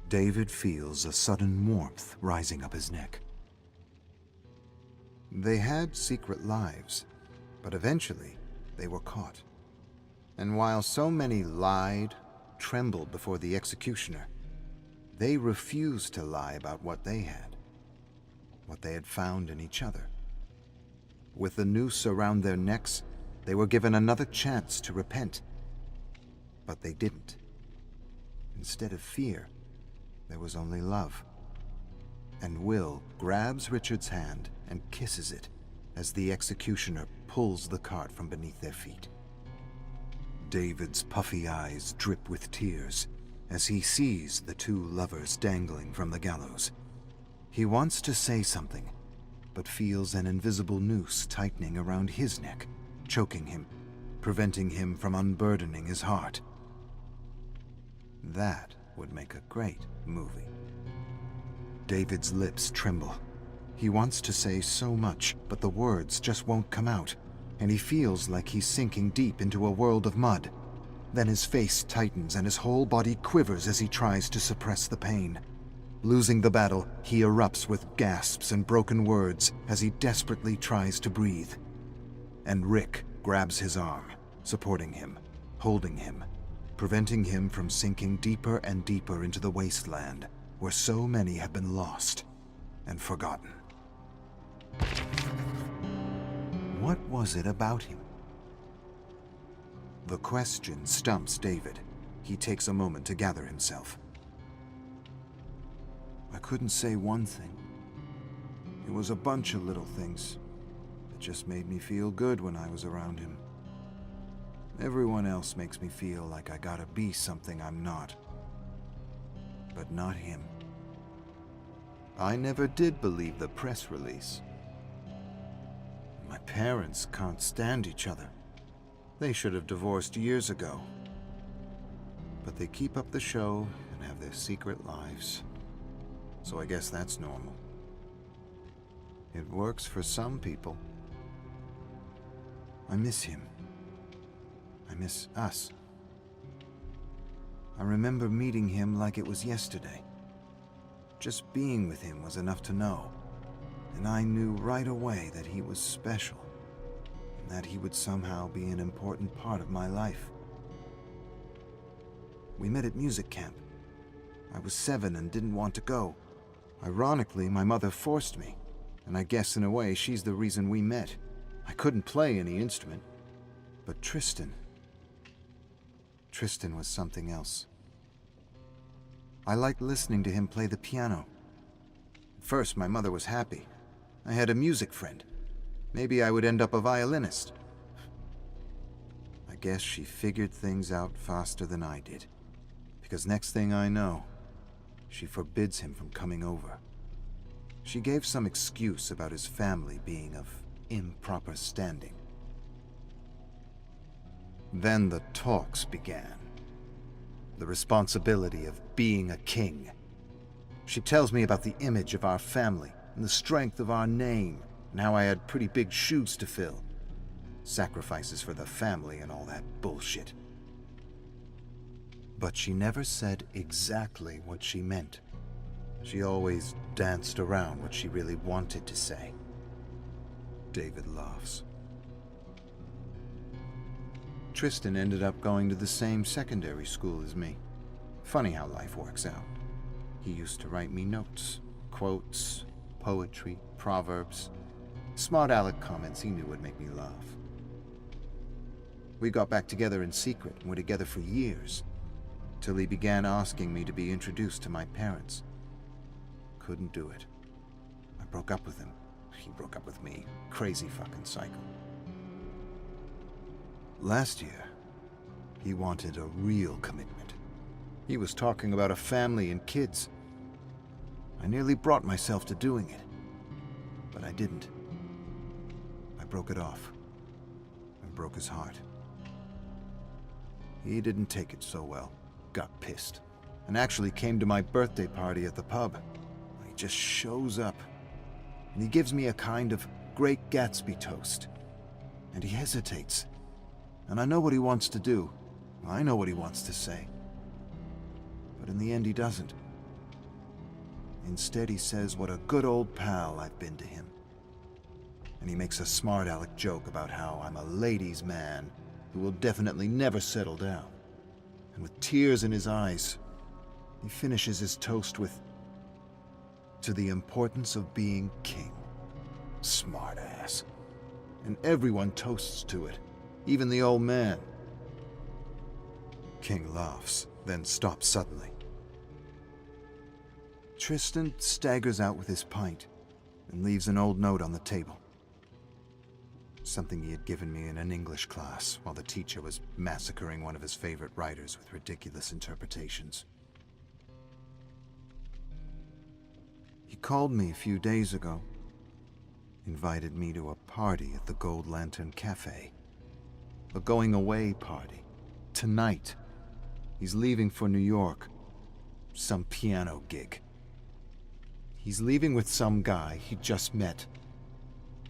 David feels a sudden warmth rising up his neck. They had secret lives, but eventually they were caught. And while so many lied, trembled before the executioner, they refused to lie about what they had found in each other. With the noose around their necks, they were given another chance to repent. But they didn't. Instead of fear, there was only love. And Will grabs Richard's hand and kisses it as the executioner pulls the cart from beneath their feet. David's puffy eyes drip with tears as he sees the two lovers dangling from the gallows. He wants to say something, but feels an invisible noose tightening around his neck, choking him, preventing him from unburdening his heart. That would make a great movie. David's lips tremble. He wants to say so much, but the words just won't come out, and he feels like he's sinking deep into a world of mud. Then his face tightens and his whole body quivers as he tries to suppress the pain. Losing the battle, he erupts with gasps and broken words as he desperately tries to breathe. And Rick grabs his arm, supporting him, holding him, preventing him from sinking deeper and deeper into the wasteland where so many have been lost and forgotten. What was it about him? The question stumps David. He takes a moment to gather himself. I couldn't say one thing. It was a bunch of little things that just made me feel good when I was around him. Everyone else makes me feel like I gotta be something I'm not. But not him. I never did believe the press release. My parents can't stand each other. They should have divorced years ago. But they keep up the show and have their secret lives. So I guess that's normal. It works for some people. I miss him. I miss us. I remember meeting him like it was yesterday. Just being with him was enough to know. And I knew right away that he was special. And that he would somehow be an important part of my life. We met at music camp. I was 7 and didn't want to go. Ironically, my mother forced me, and I guess in a way she's the reason we met. I couldn't play any instrument, but Tristan was something else. I liked listening to him play the piano. At first, my mother was happy. I had a music friend. Maybe I would end up a violinist. I guess she figured things out faster than I did, because next thing I know, she forbids him from coming over. She gave some excuse about his family being of improper standing. Then the talks began. The responsibility of being a king. She tells me about the image of our family and the strength of our name and how I had pretty big shoes to fill. Sacrifices for the family and all that bullshit. But she never said exactly what she meant. She always danced around what she really wanted to say. David laughs. Tristan ended up going to the same secondary school as me. Funny how life works out. He used to write me notes, quotes, poetry, proverbs, smart aleck comments he knew would make me laugh. We got back together in secret and were together for years, till he began asking me to be introduced to my parents. Couldn't do it. I broke up with him. He broke up with me. Crazy fucking cycle. Last year, he wanted a real commitment. He was talking about a family and kids. I nearly brought myself to doing it, but I didn't. I broke it off and broke his heart. He didn't take it so well, got pissed, and actually came to my birthday party at the pub. He just shows up, and he gives me a kind of Great Gatsby toast. And he hesitates. And I know what he wants to do. I know what he wants to say. But in the end, he doesn't. Instead, he says what a good old pal I've been to him. And he makes a smart aleck joke about how I'm a ladies' man who will definitely never settle down. And with tears in his eyes, he finishes his toast with, "To the importance of being king." Smart ass. And everyone toasts to it, even the old man. King laughs, then stops suddenly. Tristan staggers out with his pint and leaves an old note on the table. Something he had given me in an English class while the teacher was massacring one of his favorite writers with ridiculous interpretations. He called me a few days ago, invited me to a party at the Gold Lantern Cafe. A going-away party. Tonight. He's leaving for New York. Some piano gig. He's leaving with some guy he just met.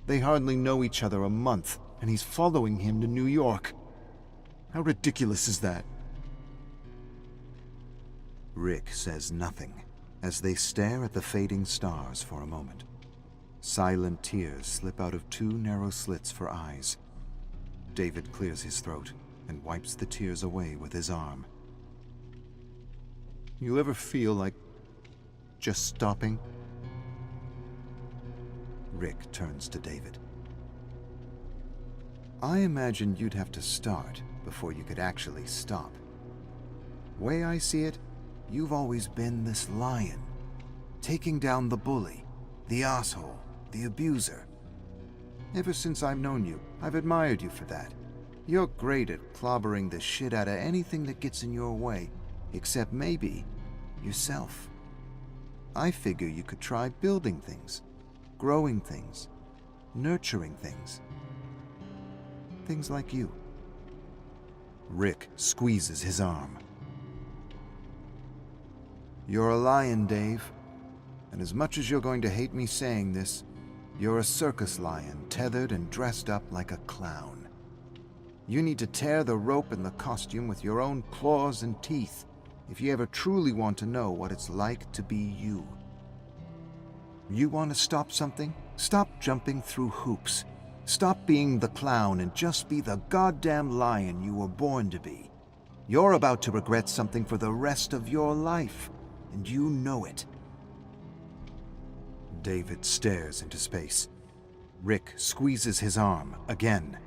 They hardly know each other a month, and he's following him to New York. How ridiculous is that? Rick says nothing, as they stare at the fading stars for a moment. Silent tears slip out of two narrow slits for eyes. David clears his throat and wipes the tears away with his arm. You ever feel like just stopping? Rick turns to David. I imagined you'd have to start before you could actually stop. Way I see it, you've always been this lion, taking down the bully, the asshole, the abuser. Ever since I've known you, I've admired you for that. You're great at clobbering the shit out of anything that gets in your way, except maybe yourself. I figure you could try building things, growing things, nurturing things. Things like you. Rick squeezes his arm. You're a lion, Dave. And as much as you're going to hate me saying this, you're a circus lion tethered and dressed up like a clown. You need to tear the rope and the costume with your own claws and teeth if you ever truly want to know what it's like to be you. You want to stop something? Stop jumping through hoops. Stop being the clown and just be the goddamn lion you were born to be. You're about to regret something for the rest of your life, and you know it. David stares into space. Rick squeezes his arm again.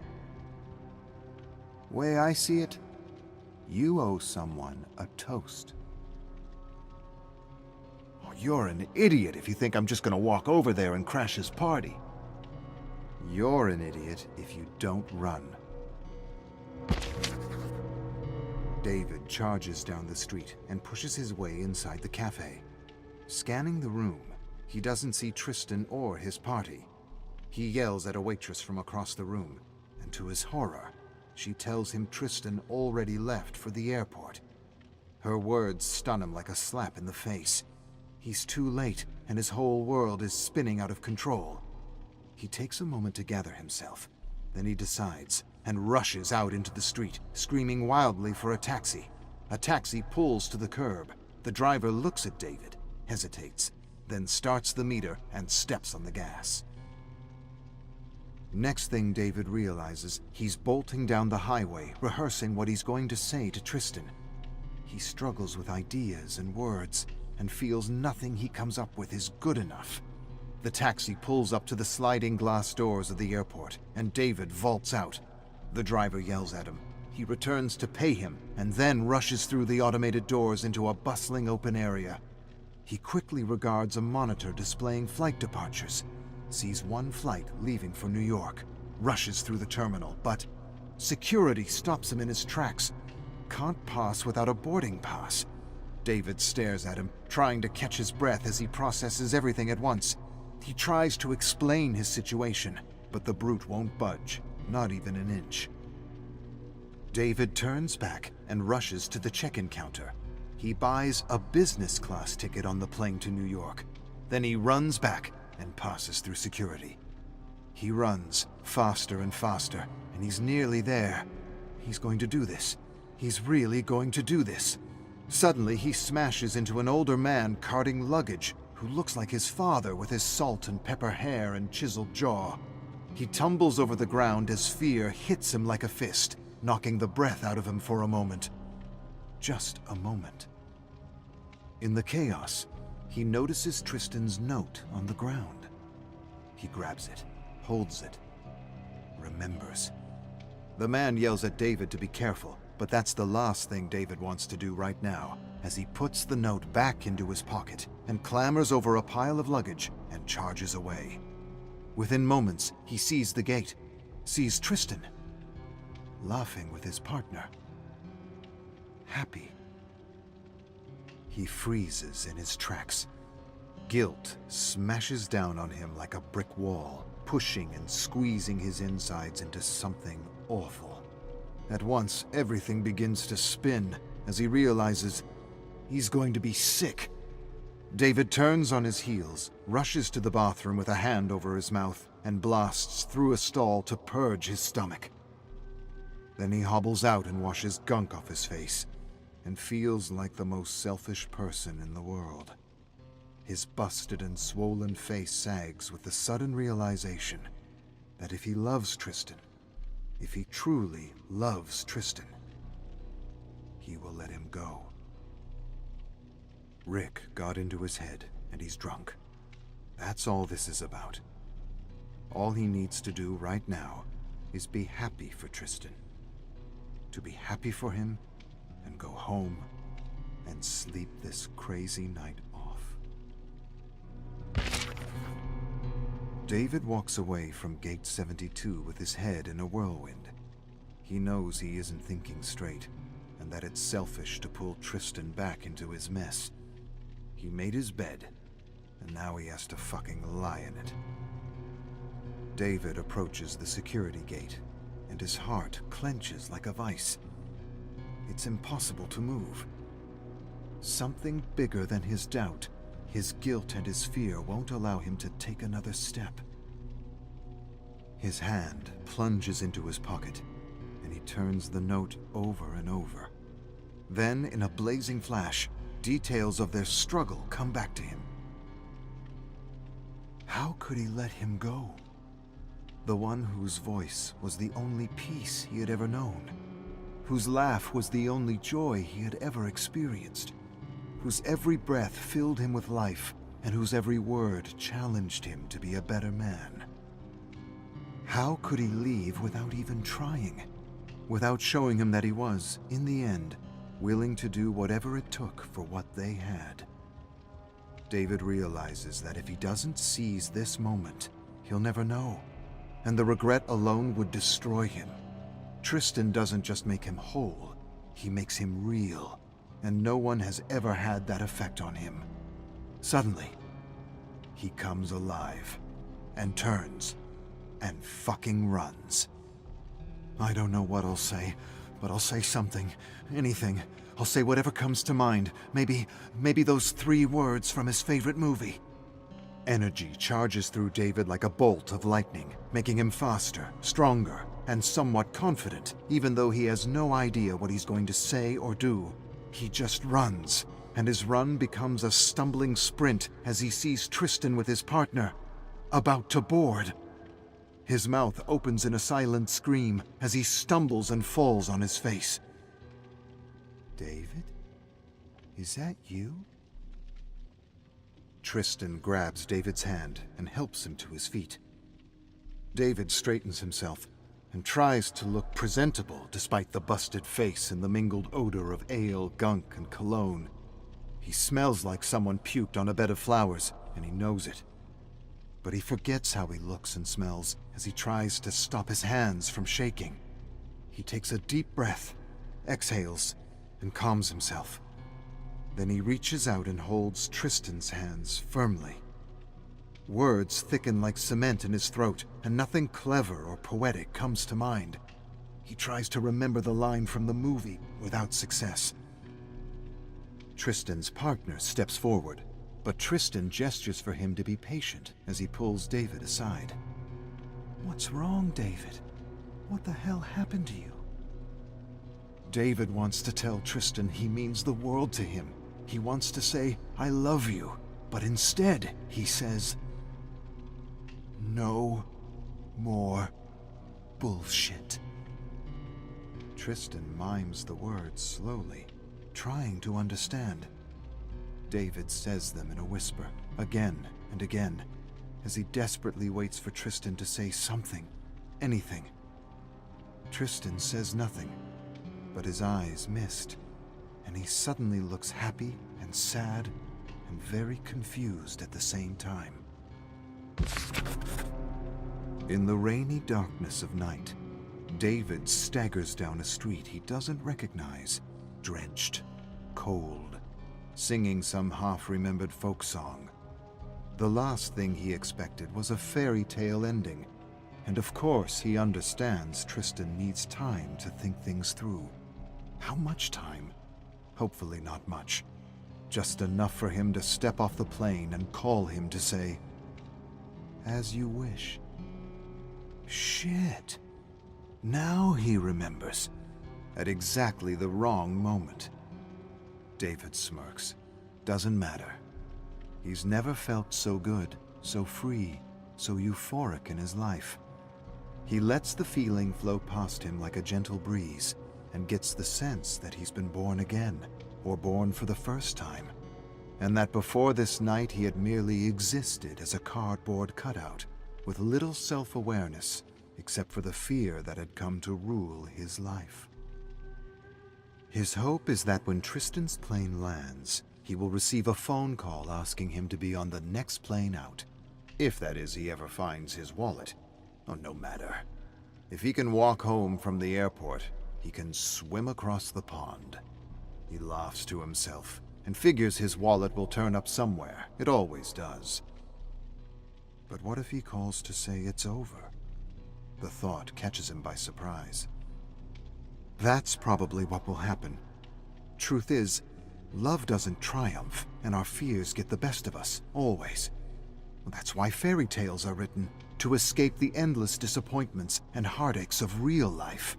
Way I see it, you owe someone a toast. Oh, you're an idiot if you think I'm just gonna walk over there and crash his party. You're an idiot if you don't run. David charges down the street and pushes his way inside the cafe. Scanning the room, he doesn't see Tristan or his party. He yells at a waitress from across the room, and to his horror, she tells him Tristan already left for the airport. Her words stun him like a slap in the face. He's too late, and his whole world is spinning out of control. He takes a moment to gather himself. Then he decides and rushes out into the street, screaming wildly for a taxi. A taxi pulls to the curb. The driver looks at David, hesitates, then starts the meter and steps on the gas. Next thing David realizes, he's bolting down the highway, rehearsing what he's going to say to Tristan. He struggles with ideas and words, and feels nothing he comes up with is good enough. The taxi pulls up to the sliding glass doors of the airport, and David vaults out. The driver yells at him. He returns to pay him, and then rushes through the automated doors into a bustling open area. He quickly regards a monitor displaying flight departures, sees one flight leaving for New York, rushes through the terminal, but security stops him in his tracks. Can't pass without a boarding pass. David stares at him, trying to catch his breath as he processes everything at once. He tries to explain his situation, but the brute won't budge, not even an inch. David turns back and rushes to the check-in counter. He buys a business class ticket on the plane to New York. Then he runs back and passes through security. He runs faster and faster, and he's nearly there. He's going to do this. He's really going to do this. Suddenly, he smashes into an older man carting luggage who looks like his father with his salt and pepper hair and chiseled jaw. He tumbles over the ground as fear hits him like a fist, knocking the breath out of him for a moment. Just a moment. In the chaos, he notices Tristan's note on the ground. He grabs it, holds it, remembers. The man yells at David to be careful, but that's the last thing David wants to do right now, as he puts the note back into his pocket and clambers over a pile of luggage and charges away. Within moments, he sees the gate, sees Tristan, laughing with his partner, happy. He freezes in his tracks. Guilt smashes down on him like a brick wall, pushing and squeezing his insides into something awful. At once, everything begins to spin as he realizes he's going to be sick. David turns on his heels, rushes to the bathroom with a hand over his mouth, and blasts through a stall to purge his stomach. Then he hobbles out and washes gunk off his face, and feels like the most selfish person in the world. His busted and swollen face sags with the sudden realization that if he loves Tristan, if he truly loves Tristan, he will let him go. Rick got into his head, and he's drunk. That's all this is about. All he needs to do right now is be happy for Tristan. To be happy for him, and go home, and sleep this crazy night off. David walks away from Gate 72 with his head in a whirlwind. He knows he isn't thinking straight, and that it's selfish to pull Tristan back into his mess. He made his bed, and now he has to fucking lie in it. David approaches the security gate, and his heart clenches like a vice. It's impossible to move. Something bigger than his doubt, his guilt and his fear won't allow him to take another step. His hand plunges into his pocket, and he turns the note over and over. Then, in a blazing flash, details of their struggle come back to him. How could he let him go? The one whose voice was the only peace he had ever known, whose laugh was the only joy he had ever experienced, whose every breath filled him with life, and whose every word challenged him to be a better man. How could he leave without even trying? Without showing him that he was, in the end, willing to do whatever it took for what they had. David realizes that if he doesn't seize this moment, he'll never know, and the regret alone would destroy him. Tristan doesn't just make him whole, he makes him real, and no one has ever had that effect on him. Suddenly, he comes alive, and turns, and fucking runs. I don't know what I'll say, but I'll say something, anything. I'll say whatever comes to mind. Maybe those 3 words from his favorite movie. Energy charges through David like a bolt of lightning, making him faster, stronger, and somewhat confident, even though he has no idea what he's going to say or do. He just runs, and his run becomes a stumbling sprint as he sees Tristan with his partner, about to board. His mouth opens in a silent scream as he stumbles and falls on his face. David? Is that you? Tristan grabs David's hand and helps him to his feet. David straightens himself and tries to look presentable despite the busted face and the mingled odor of ale, gunk, and cologne. He smells like someone puked on a bed of flowers, and he knows it. But he forgets how he looks and smells as he tries to stop his hands from shaking. He takes a deep breath, exhales, and calms himself. Then he reaches out and holds Tristan's hands firmly. Words thicken like cement in his throat, and nothing clever or poetic comes to mind. He tries to remember the line from the movie without success. Tristan's partner steps forward, but Tristan gestures for him to be patient as he pulls David aside. What's wrong, David? What the hell happened to you? David wants to tell Tristan he means the world to him. He wants to say, I love you, but instead he says, no more bullshit. Tristan mimes the words slowly, trying to understand. David says them in a whisper, again and again, as he desperately waits for Tristan to say something, anything. Tristan says nothing, but his eyes mist, and he suddenly looks happy and sad and very confused at the same time. In the rainy darkness of night, David staggers down a street he doesn't recognize, drenched, cold, singing some half-remembered folk song. The last thing he expected was a fairy tale ending, and of course he understands Tristan needs time to think things through. How much time? Hopefully not much. Just enough for him to step off the plane and call him to say, as you wish. Shit. Now he remembers. At exactly the wrong moment. David smirks. Doesn't matter. He's never felt so good, so free, so euphoric in his life. He lets the feeling flow past him like a gentle breeze and gets the sense that he's been born again, or born for the first time, and that before this night he had merely existed as a cardboard cutout with little self-awareness except for the fear that had come to rule his life. His hope is that when Tristan's plane lands, he will receive a phone call asking him to be on the next plane out. If that is, he ever finds his wallet. Oh, no matter. If he can walk home from the airport, he can swim across the pond. He laughs to himself and figures his wallet will turn up somewhere. It always does. But what if he calls to say it's over? The thought catches him by surprise. That's probably what will happen. Truth is, love doesn't triumph, and our fears get the best of us, always. That's why fairy tales are written, to escape the endless disappointments and heartaches of real life.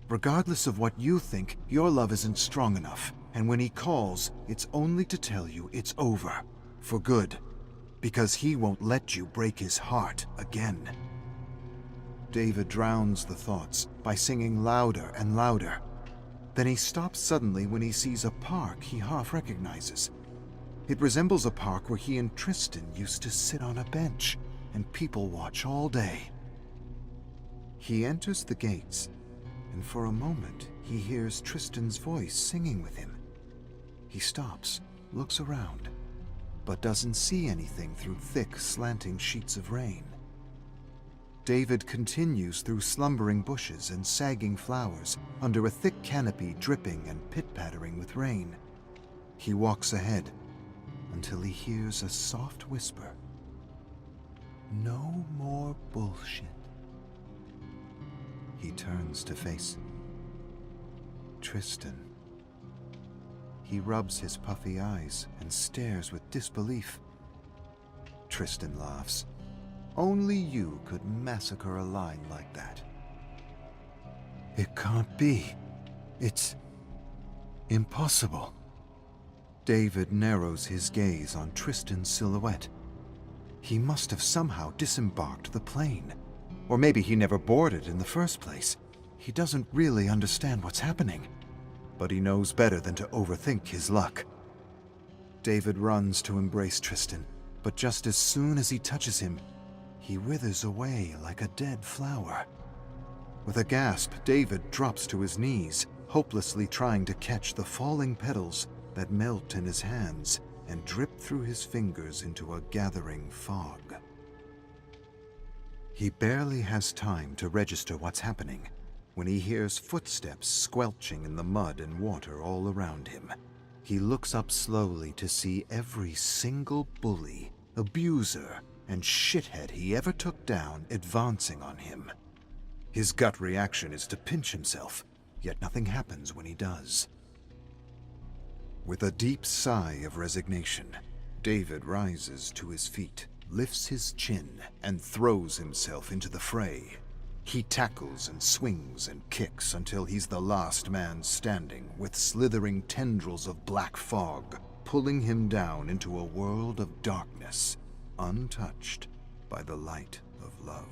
Regardless of what you think, your love isn't strong enough, and when he calls, it's only to tell you it's over, for good, because he won't let you break his heart again. David drowns the thoughts by singing louder and louder. Then he stops suddenly when he sees a park he half recognizes. It resembles a park where he and Tristan used to sit on a bench and people watch all day. He enters the gates, and for a moment he hears Tristan's voice singing with him. He stops, looks around, but doesn't see anything through thick, slanting sheets of rain. David continues through slumbering bushes and sagging flowers under a thick canopy dripping and pit-pattering with rain. He walks ahead until he hears a soft whisper. No more bullshit. He turns to face Tristan. He rubs his puffy eyes and stares with disbelief. Tristan laughs. Only you could massacre a line like that. It can't be. It's impossible. David narrows his gaze on Tristan's silhouette. He must have somehow disembarked the plane. Or maybe he never boarded in the first place. He doesn't really understand what's happening. But he knows better than to overthink his luck. David runs to embrace Tristan, but just as soon as he touches him, he withers away like a dead flower. With a gasp, David drops to his knees, hopelessly trying to catch the falling petals that melt in his hands and drip through his fingers into a gathering fog. He barely has time to register what's happening when he hears footsteps squelching in the mud and water all around him. He looks up slowly to see every single bully, abuser, and shithead he ever took down advancing on him. His gut reaction is to pinch himself, yet nothing happens when he does. With a deep sigh of resignation, David rises to his feet, lifts his chin, and throws himself into the fray. He tackles and swings and kicks until he's the last man standing, with slithering tendrils of black fog pulling him down into a world of darkness, untouched by the light of love.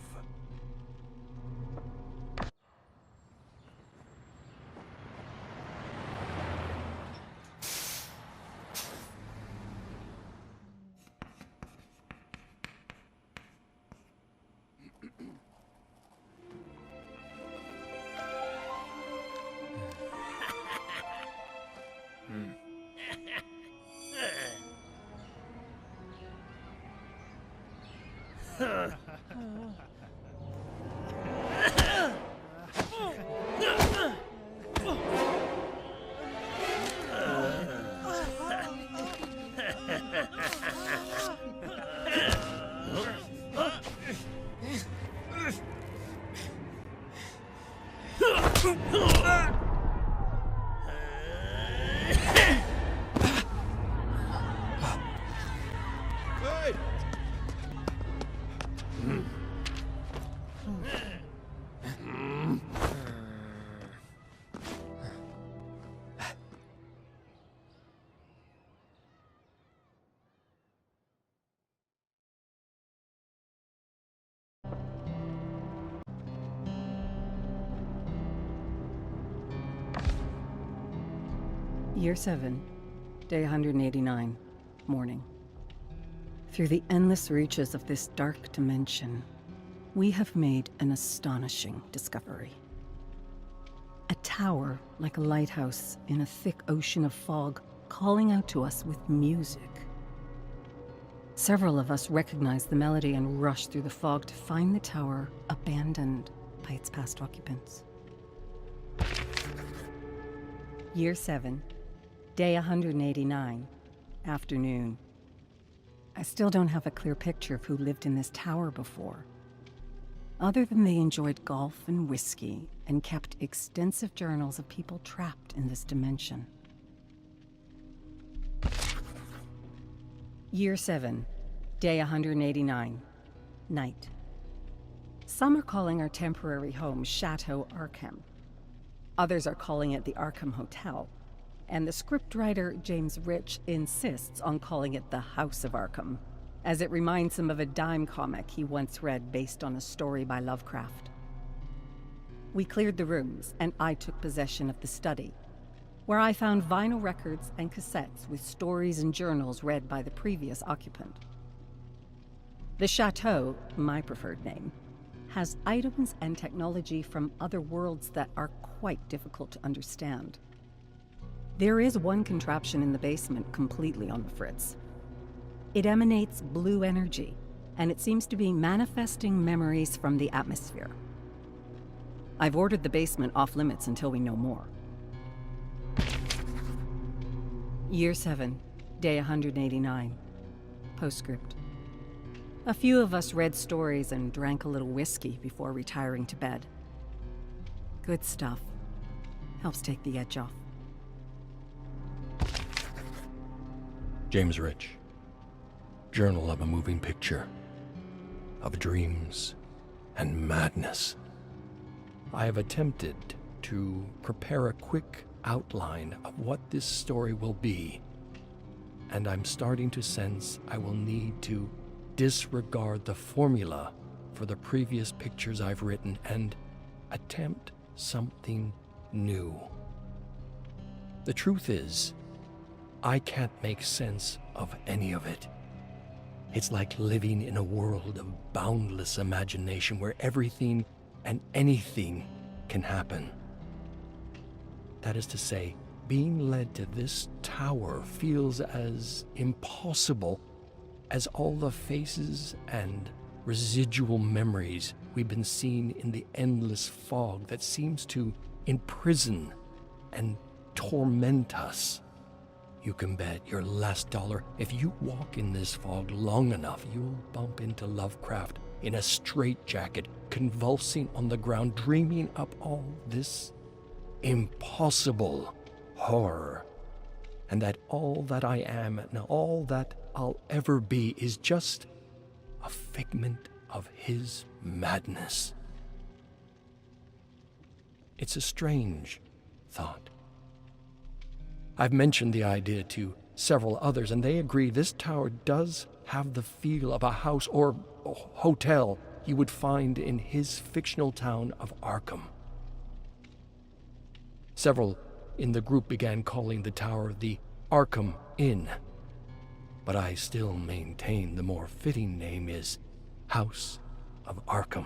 Year 7, day 189, morning. Through the endless reaches of this dark dimension, we have made an astonishing discovery. A tower like a lighthouse in a thick ocean of fog, calling out to us with music. Several of us recognize the melody and rush through the fog to find the tower abandoned by its past occupants. Year 7, day 189, afternoon. I still don't have a clear picture of who lived in this tower before, other than they enjoyed golf and whiskey and kept extensive journals of people trapped in this dimension. Year 7, day 189, night. Some are calling our temporary home Chateau Arkham. Others are calling it the Arkham Hotel, and the scriptwriter James Rich insists on calling it the House of Arkham, as it reminds him of a dime comic he once read based on a story by Lovecraft. We cleared the rooms, and I took possession of the study, where I found vinyl records and cassettes with stories and journals read by the previous occupant. The Chateau, my preferred name, has items and technology from other worlds that are quite difficult to understand. There is one contraption in the basement completely on the fritz. It emanates blue energy, and it seems to be manifesting memories from the atmosphere. I've ordered the basement off limits until we know more. Year 7, day 189. Postscript. A few of us read stories and drank a little whiskey before retiring to bed. Good stuff. Helps take the edge off. James Rich. Journal of a moving picture. Of dreams and madness. I have attempted to prepare a quick outline of what this story will be, and I'm starting to sense I will need to disregard the formula for the previous pictures I've written and attempt something new. The truth is, I can't make sense of any of it. It's like living in a world of boundless imagination where everything and anything can happen. That is to say, being led to this tower feels as impossible as all the faces and residual memories we've been seeing in the endless fog that seems to imprison and torment us. You can bet your last dollar if you walk in this fog long enough, you'll bump into Lovecraft in a straitjacket, convulsing on the ground, dreaming up all this impossible horror, and that all that I am and all that I'll ever be is just a figment of his madness. It's a strange thought. I've mentioned the idea to several others, and they agree this tower does have the feel of a house or a hotel you would find in his fictional town of Arkham. Several in the group began calling the tower the Arkham Inn, but I still maintain the more fitting name is House of Arkham.